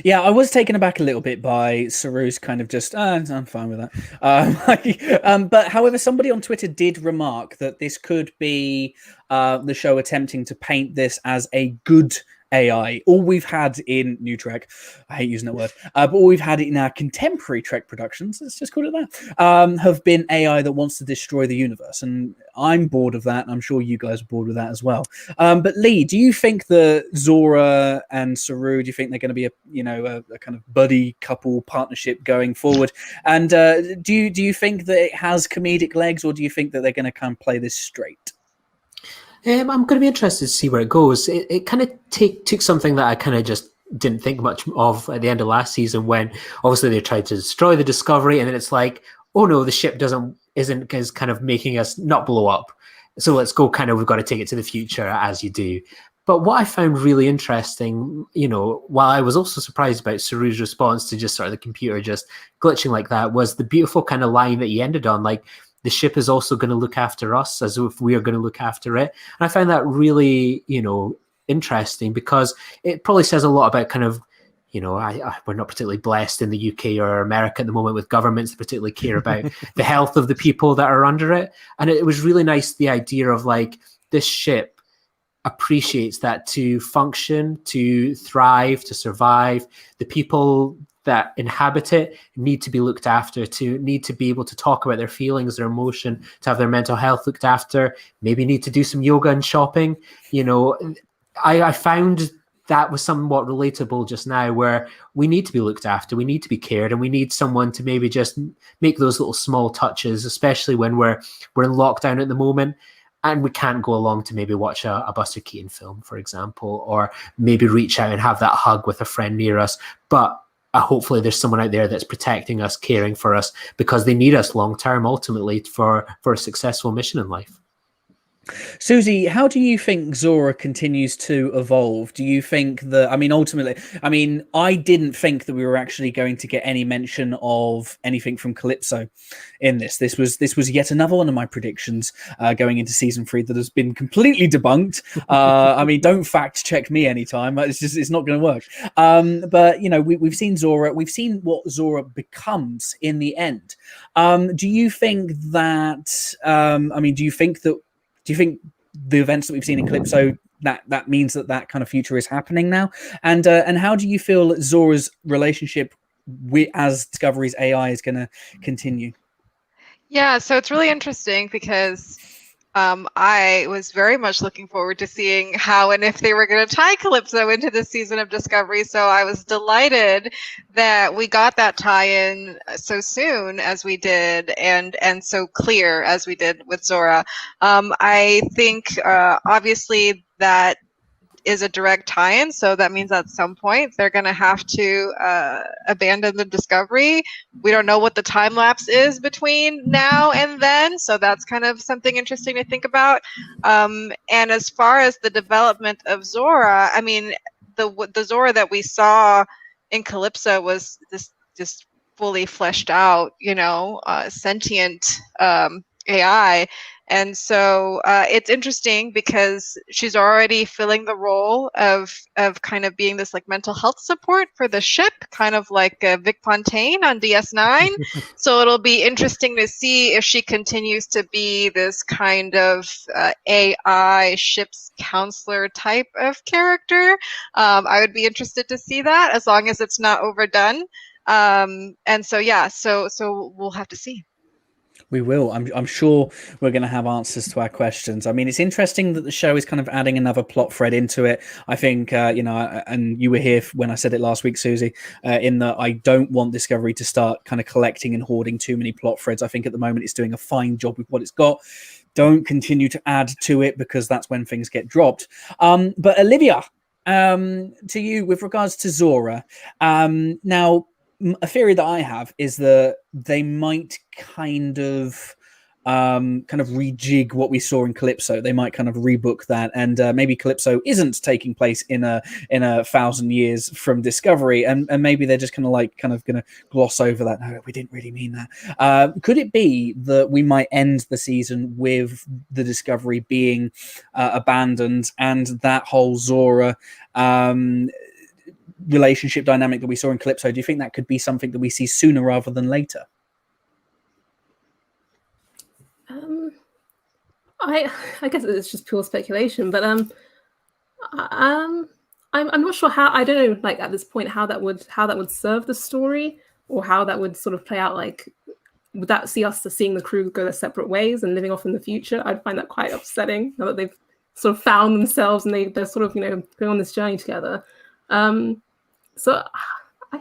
Yeah, I was taken aback a little bit by Saru's kind of just, I'm fine with that. But however, somebody on Twitter did remark that this could be the show attempting to paint this as a good AI. All we've had in New Trek, I hate using that word, but all we've had in our contemporary Trek productions, let's just call it that, have been AI that wants to destroy the universe. And I'm bored of that. And I'm sure you guys are bored with that as well. But Lee, do you think that Zora and Saru, do you think they're going to be a kind of buddy couple partnership going forward? And do you think that it has comedic legs, or do you think that they're going to kind of play this straight? I'm going to be interested to see where it goes. It kind of took something that I kind of just didn't think much of at the end of last season, when obviously they tried to destroy the Discovery, and then it's like, oh no, the ship isn't kind of making us not blow up. So let's go we've got to take it to the future as you do. But what I found really interesting, while I was also surprised about Saru's response to just sort of the computer just glitching like that, was the beautiful kind of line that he ended on, like, the ship is also going to look after us as if we are going to look after it. And I found that really, interesting, because it probably says a lot about kind of, we're not particularly blessed in the UK or America at the moment with governments that particularly care about the health of the people that are under it. And it was really nice, the idea of like, this ship appreciates that to function, to thrive, to survive, the people that inhabit it need to be looked after, to need to be able to talk about their feelings, their emotion, to have their mental health looked after, maybe need to do some yoga and shopping. I found that was somewhat relatable just now, where we need to be looked after, we need to be cared, and we need someone to maybe just make those little small touches, especially when we're in lockdown at the moment. And we can't go along to maybe watch a Buster Keaton film, for example, or maybe reach out and have that hug with a friend near us. But hopefully there's someone out there that's protecting us, caring for us, because they need us long term, ultimately, for a successful mission in life. Susie, how do you think Zora continues to evolve? Do you think that, ultimately, I didn't think that we were actually going to get any mention of anything from Calypso in this. This was yet another one of my predictions going into season 3 that has been completely debunked. Don't fact check me anytime. It's not going to work. But we've seen Zora. We've seen what Zora becomes in the end. Do you think that? Do you think the events that we've seen in Calypso, that means that kind of future is happening now? And how do you feel that Zora's relationship as Discovery's AI is going to continue? Yeah, so it's really interesting because I was very much looking forward to seeing how and if they were going to tie Calypso into this season of Discovery. So I was delighted that we got that tie-in so soon as we did, and so clear as we did with Zora. I think obviously that is a direct tie-in, so that means at some point they're going to have to abandon the Discovery. We don't know what the time lapse is between now and then, so that's kind of something interesting to think about. And as far as the development of Zora, the Zora that we saw in Calypso was this just fully fleshed out, sentient AI. And so it's interesting because she's already filling the role of kind of being this like mental health support for the ship, kind of like Vic Fontaine on DS9. So it'll be interesting to see if she continues to be this kind of AI ship's counselor type of character. I would be interested to see that, as long as it's not overdone. And so yeah, so we'll have to see. We will. I'm sure we're going to have answers to our questions. It's interesting that the show is kind of adding another plot thread into it. I think, and you were here when I said it last week, Susie, in that I don't want Discovery to start kind of collecting and hoarding too many plot threads. I think at the moment it's doing a fine job with what it's got. Don't continue to add to it, because that's when things get dropped. But Olivia, to you with regards to Zora. Now, a theory that I have is that they might kind of rejig what we saw in Calypso. They might kind of rebook that, and maybe Calypso isn't taking place in a 1,000 years from Discovery, and maybe they're just going to gloss over that. No, we didn't really mean that. Could it be that we might end the season with the Discovery being abandoned, and that whole Zora relationship dynamic that we saw in Calypso, do you think that could be something that we see sooner rather than later? I guess it's just pure speculation, but I'm not sure how. I don't know, like at this point, how that would serve the story, or how that would sort of play out. Like, would that see us seeing the crew go their separate ways and living off in the future? I'd find that quite upsetting, now that they've sort of found themselves and they're sort of, going on this journey together. So I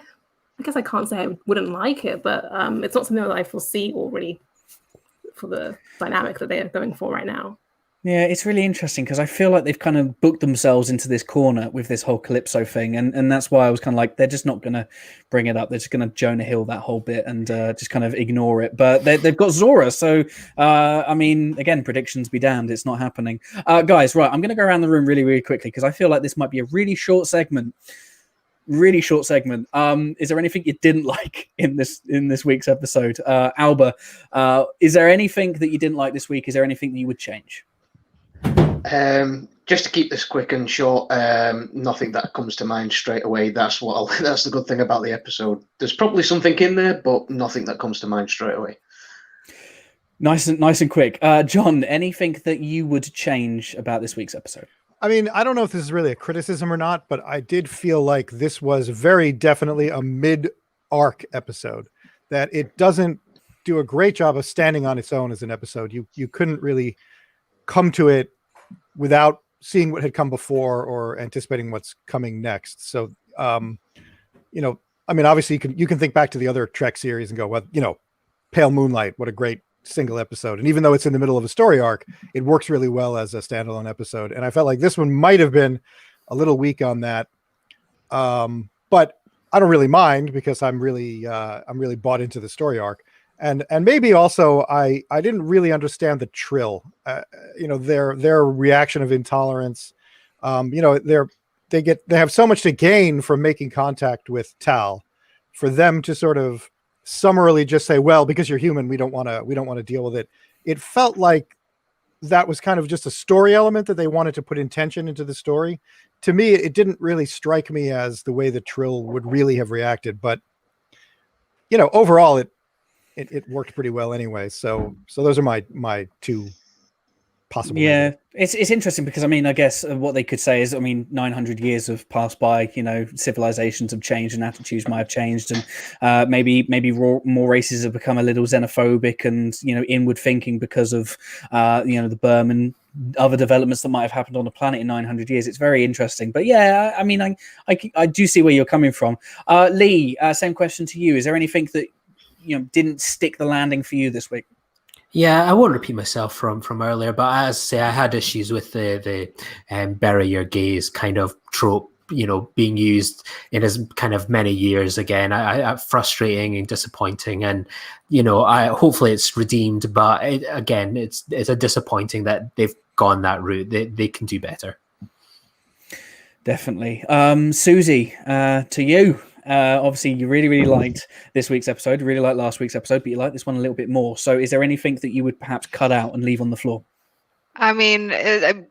guess I can't say I wouldn't like it, but it's not something that I foresee already for the dynamic that they are going for right now. Yeah, it's really interesting because I feel like they've kind of booked themselves into this corner with this whole Calypso thing, and that's why I was kind of like, they're just not going to bring it up. They're just going to Jonah Hill that whole bit and just kind of ignore it. But they've got Zora, so I mean, again, predictions be damned, it's not happening. Guys, right, I'm going to go around the room really, really quickly because I feel like this might be a really short segment. Really short segment. Is there anything you didn't like in this week's episode? Alba, is there anything that you didn't like this week? Is there anything that you would change? Just to keep this quick and short, nothing that comes to mind straight away. That's the good thing about the episode. There's probably something in there, but nothing that comes to mind straight away. Nice and quick. John, anything that you would change about this week's episode? I mean, I don't know if this is really a criticism or not, but I did feel like this was very definitely a mid-arc episode, that it doesn't do a great job of standing on its own as an episode. You couldn't really come to it without seeing what had come before or anticipating what's coming next. So, I mean, obviously you can think back to the other Trek series and go, well, Pale Moonlight, what a great single episode. And even though it's in the middle of a story arc, it works really well as a standalone episode. And I felt like this one might have been a little weak on that. But I don't really mind because I'm really bought into the story arc. And maybe also I didn't really understand the Trill, their reaction of intolerance. They have so much to gain from making contact with Tal, for them to sort of summarily just say, well, because you're human, we don't want to deal with it. It felt like that was kind of just a story element that they wanted to put intention into the story. To me, it didn't really strike me as the way the Trill would really have reacted, but overall it worked pretty well anyway. So those are my two possible. Yeah, it's interesting because, I mean, I guess what they could say is, I mean, 900 years have passed by, civilizations have changed and attitudes might have changed, and maybe more races have become a little xenophobic and, inward thinking because of, the Burm and other developments that might have happened on the planet in 900 years. It's very interesting. But yeah, I mean, I do see where you're coming from. Lee, same question to you. Is there anything that, didn't stick the landing for you this week? Yeah, I won't repeat myself from earlier, but as I say, I had issues with the bury your gaze kind of trope, being used in as kind of many years again. I frustrating and disappointing, and hopefully it's redeemed. But it's a disappointing that they've gone that route. They can do better. Definitely. Susie, to you. Obviously, you really, really liked this week's episode. You really liked last week's episode, but you like this one a little bit more. So is there anything that you would perhaps cut out and leave on the floor? I mean,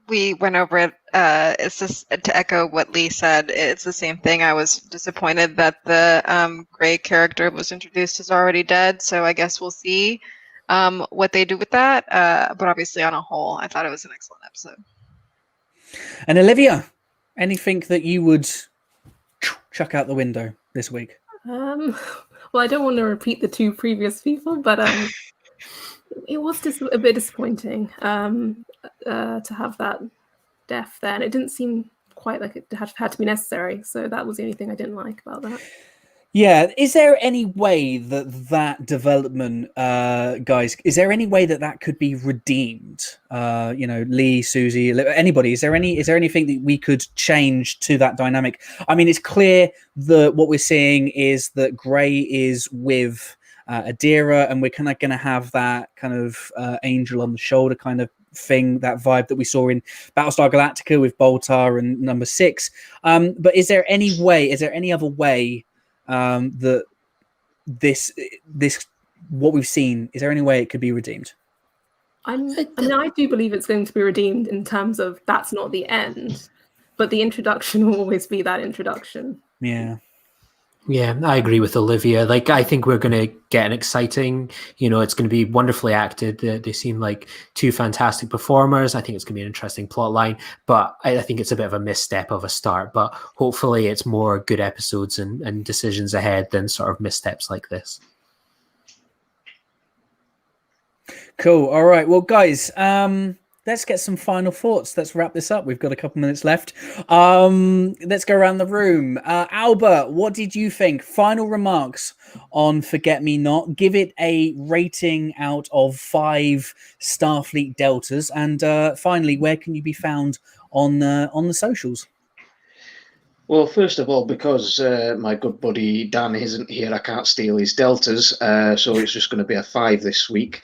we went over it. It's just to echo what Lee said. It's the same thing. I was disappointed that the Gray character was introduced as already dead. So I guess we'll see what they do with that. But obviously, on a whole, I thought it was an excellent episode. And Olivia, anything that you would chuck out the window this week? Well, I don't want to repeat the two previous people, but it was just a bit disappointing to have that death there, and it didn't seem quite like it had to be necessary. So that was the only thing I didn't like about that. Yeah, is there any way that development, guys? Is there any way that could be redeemed? Lee, Susie, anybody? Is there anything that we could change to that dynamic? I mean, it's clear that what we're seeing is that Gray is with Adira, and we're kind of going to have that kind of angel on the shoulder kind of thing, that vibe that we saw in Battlestar Galactica with Boltar and Number 6. But is there any other way? That this what we've seen, is there any way it could be redeemed? I do believe it's going to be redeemed in terms of that's not the end, but the introduction will always be that introduction. Yeah. Yeah, I agree with Olivia. Like, I think we're going to get an exciting, it's going to be wonderfully acted. They seem like two fantastic performers. I think it's going to be an interesting plot line, but I think it's a bit of a misstep of a start. But hopefully it's more good episodes and decisions ahead than sort of missteps like this. Cool. All right. Well, guys, let's get some final thoughts. Let's wrap this up. We've got a couple minutes left. Let's go around the room. Albert, what did you think? Final remarks on Forget Me Not. Give it a rating out of 5 Starfleet Deltas. And finally, where can you be found on the socials? Well, first of all, because my good buddy Dan isn't here, I can't steal his deltas, so it's just going to be a 5 this week.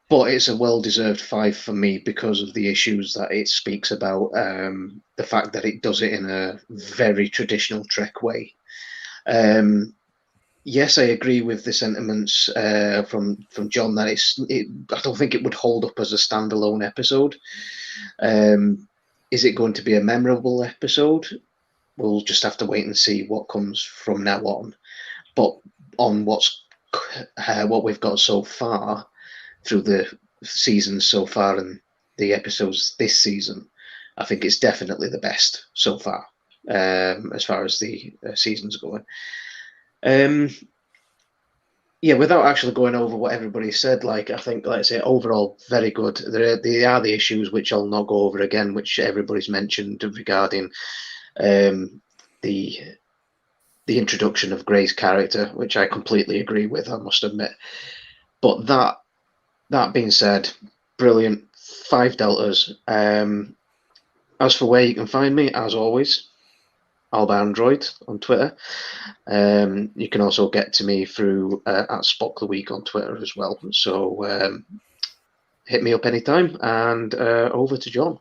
But it's a well-deserved 5 for me because of the issues that it speaks about, the fact that it does it in a very traditional Trek way. Yes, I agree with the sentiments from John that I don't think it would hold up as a standalone episode. Is it going to be a memorable episode? We'll just have to wait and see what comes from now on. But on what we've got so far through the seasons so far and the episodes this season, I think it's definitely the best so far, as far as the season's going. Yeah, without actually going over what everybody said, I think, like I say, overall, very good. There are the issues which I'll not go over again, which everybody's mentioned regarding the introduction of Gray's character, which I completely agree with, I must admit. But that being said, brilliant. 5 deltas. As for where you can find me, as always, Alba Android on Twitter. You can also get to me through at Spock the Week on Twitter as well. So hit me up anytime. And over to John.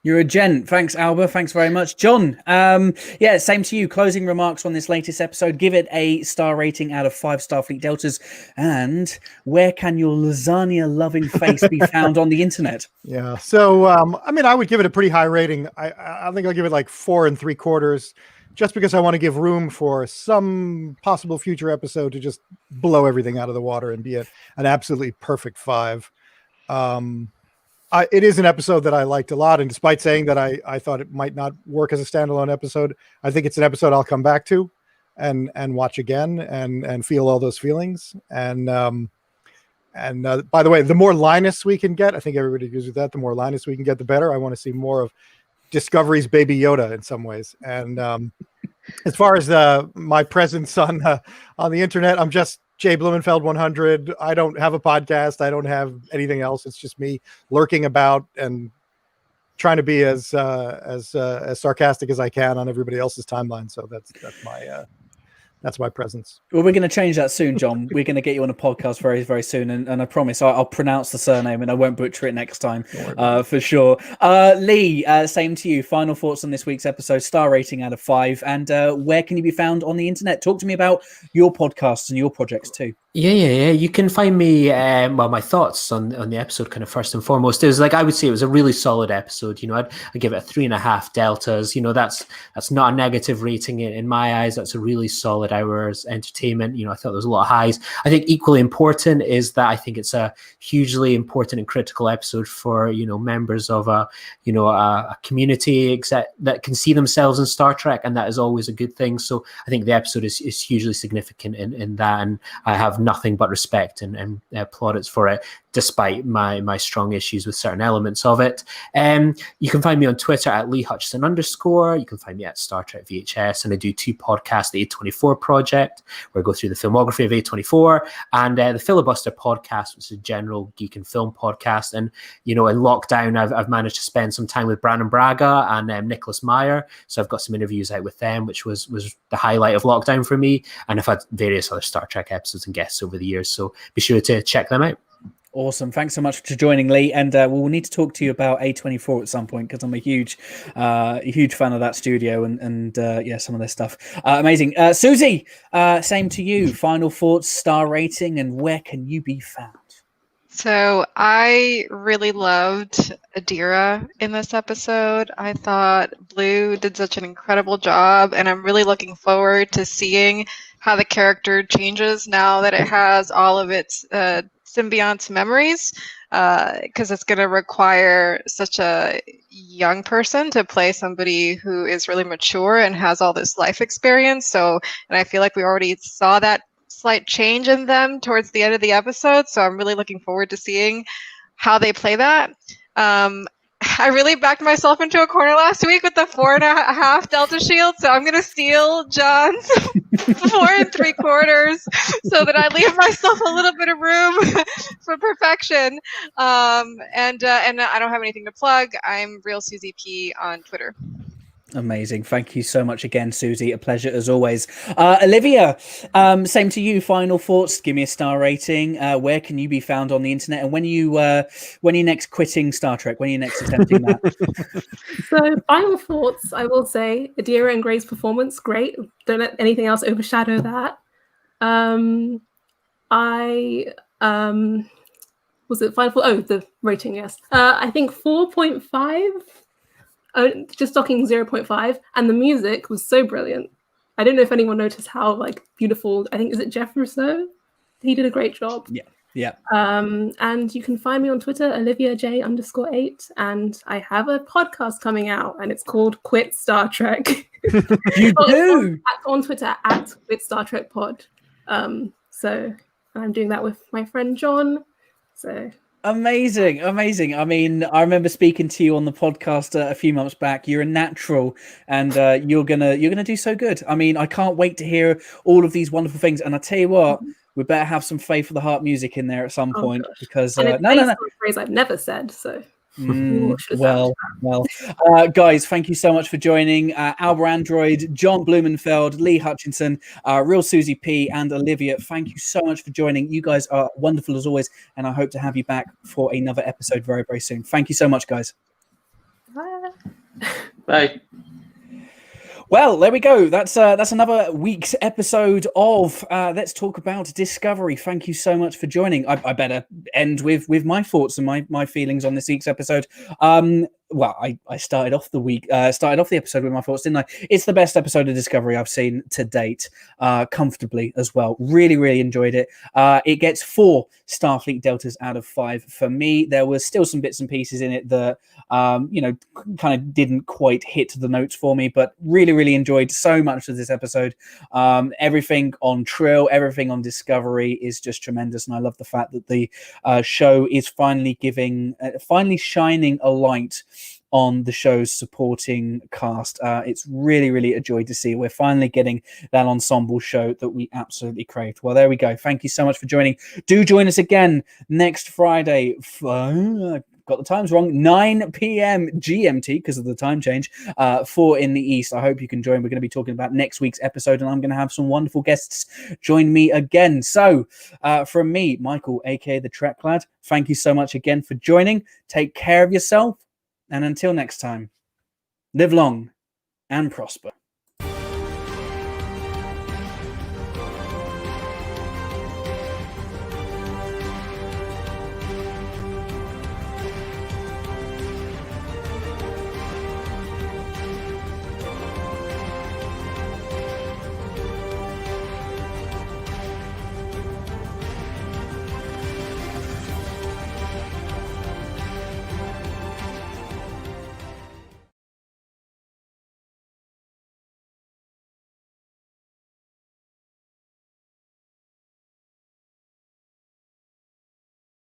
You're a gent. Thanks, Alba. Thanks very much. John, yeah, same to you. Closing remarks on this latest episode. Give it a star rating out of 5 Starfleet Deltas. And where can your lasagna-loving face be found on the internet? Yeah. So, I would give it a pretty high rating. I think I'll give it like 4 3/4, just because I want to give room for some possible future episode to just blow everything out of the water and be an absolutely perfect 5. It is an episode that I liked a lot, and despite saying that I thought it might not work as a standalone episode, I think it's an episode I'll come back to and watch again and feel all those feelings. And by the way, the more Linus we can get, I think everybody agrees with that. The more Linus we can get, the better. I want to see more of Discovery's Baby Yoda in some ways. And as far as my presence on the internet, I'm just Jay Blumenfeld 100. I don't have a podcast. I don't have anything else. It's just me lurking about and trying to be as sarcastic as I can on everybody else's timeline. So that's my presence. Well, we're going to change that soon, John. We're going to get you on a podcast very, very soon. And I promise I'll pronounce the surname and I won't butcher it next time for sure. Lee, same to you. Final thoughts on this week's episode, star rating out of 5. And where can you be found on the internet? Talk to me about your podcasts and your projects too. Yeah. You can find me, my thoughts on the episode kind of first and foremost is I would say it was a really solid episode. I'd give it a 3.5 deltas. That's not a negative rating in my eyes. That's a really solid hour's entertainment. I thought there was a lot of highs. I think equally important is that I think it's a hugely important and critical episode for, members of a community that can see themselves in Star Trek. And that is always a good thing. So I think the episode is hugely significant in that. And I have nothing but respect and plaudits for it, despite my strong issues with certain elements of it. You can find me on Twitter at Lee Hutchison _. You can find me at Star Trek VHS, and I do 2 podcasts, the A24 Project, where I go through the filmography of A24, and the Filibuster Podcast, which is a general geek and film podcast. And in lockdown, I've managed to spend some time with Brandon Braga and Nicholas Meyer, so I've got some interviews out with them, which was the highlight of lockdown for me. And I've had various other Star Trek episodes and guests over the years, so be sure to check them out. Awesome. Thanks so much for joining, Lee. And we'll need to talk to you about A24 at some point, because I'm a huge fan of that studio and some of their stuff. Amazing. Susie, same to you. Final thoughts, star rating, and where can you be found? So I really loved Adira in this episode. I thought Blue did such an incredible job, and I'm really looking forward to seeing how the character changes now that it has all of its symbiont's memories, because it's going to require such a young person to play somebody who is really mature and has all this life experience. So, and I feel like we already saw that slight change in them towards the end of the episode, so I'm really looking forward to seeing how they play that. I really backed myself into a corner last week with the 4.5 Delta Shield, so I'm going to steal John's 4 3/4 so that I leave myself a little bit of room for perfection. And I don't have anything to plug. I'm Real Susie P on Twitter. Amazing. Thank you so much again, Susie. A pleasure as always. Olivia, same to you. Final thoughts. Give me a star rating. Where can you be found on the internet? And when you next quitting Star Trek? When are you next attempting that? So, final thoughts. I will say Adira and Gray's performance, great. Don't let anything else overshadow that. Was it final? Oh, the rating. Yes. I think 4.5. Just docking 0.5, and the music was so brilliant. I don't know if anyone noticed how beautiful. I think, is it Jeff Rousseau? He did a great job. Yeah. And you can find me on Twitter, OliviaJ_8, and I have a podcast coming out, and it's called Quit Star Trek. You do on Twitter at Quit Star Trek Pod. So I'm doing that with my friend John. So. Amazing. I mean, I remember speaking to you on the podcast a few months back. You're a natural, and you're gonna do so good. I mean, I can't wait to hear all of these wonderful things. And I tell you what, we better have some Faith for the Heart music in there at some point, because no, a phrase I've never said. So. Well, guys, thank you so much for joining. Alba Android, John Blumenfeld, Lee Hutchinson, Real Susie P, and Olivia. Thank you so much for joining. You guys are wonderful as always, and I hope to have you back for another episode very, very soon. Thank you so much, guys. Bye. Well, there we go. That's another week's episode of Let's Talk About Discovery. Thank you so much for joining. I better end with my thoughts and my feelings on this week's episode. Well, I started off the episode with my thoughts, didn't I? It's the best episode of Discovery I've seen to date, comfortably as well. Really, really enjoyed it. It gets 4 Starfleet Deltas out of 5 for me. There was still some bits and pieces in it that, kind of didn't quite hit the notes for me, but really, really enjoyed so much of this episode. Everything on Trill, everything on Discovery is just tremendous, and I love the fact that the show is finally shining a light on the show's supporting cast. It's really, really a joy to see. We're finally getting that ensemble show that we absolutely craved. Well, there we go. Thank you so much for joining. Do join us again next Friday. Got the times wrong, 9 p.m. GMT because of the time change, 4 in the East. I hope you can join. We're going to be talking about next week's episode, and I'm going to have some wonderful guests join me again. So from me, Michael, aka the TrekLad, thank you so much again for joining. Take care of yourself, and until next time, live long and prosper.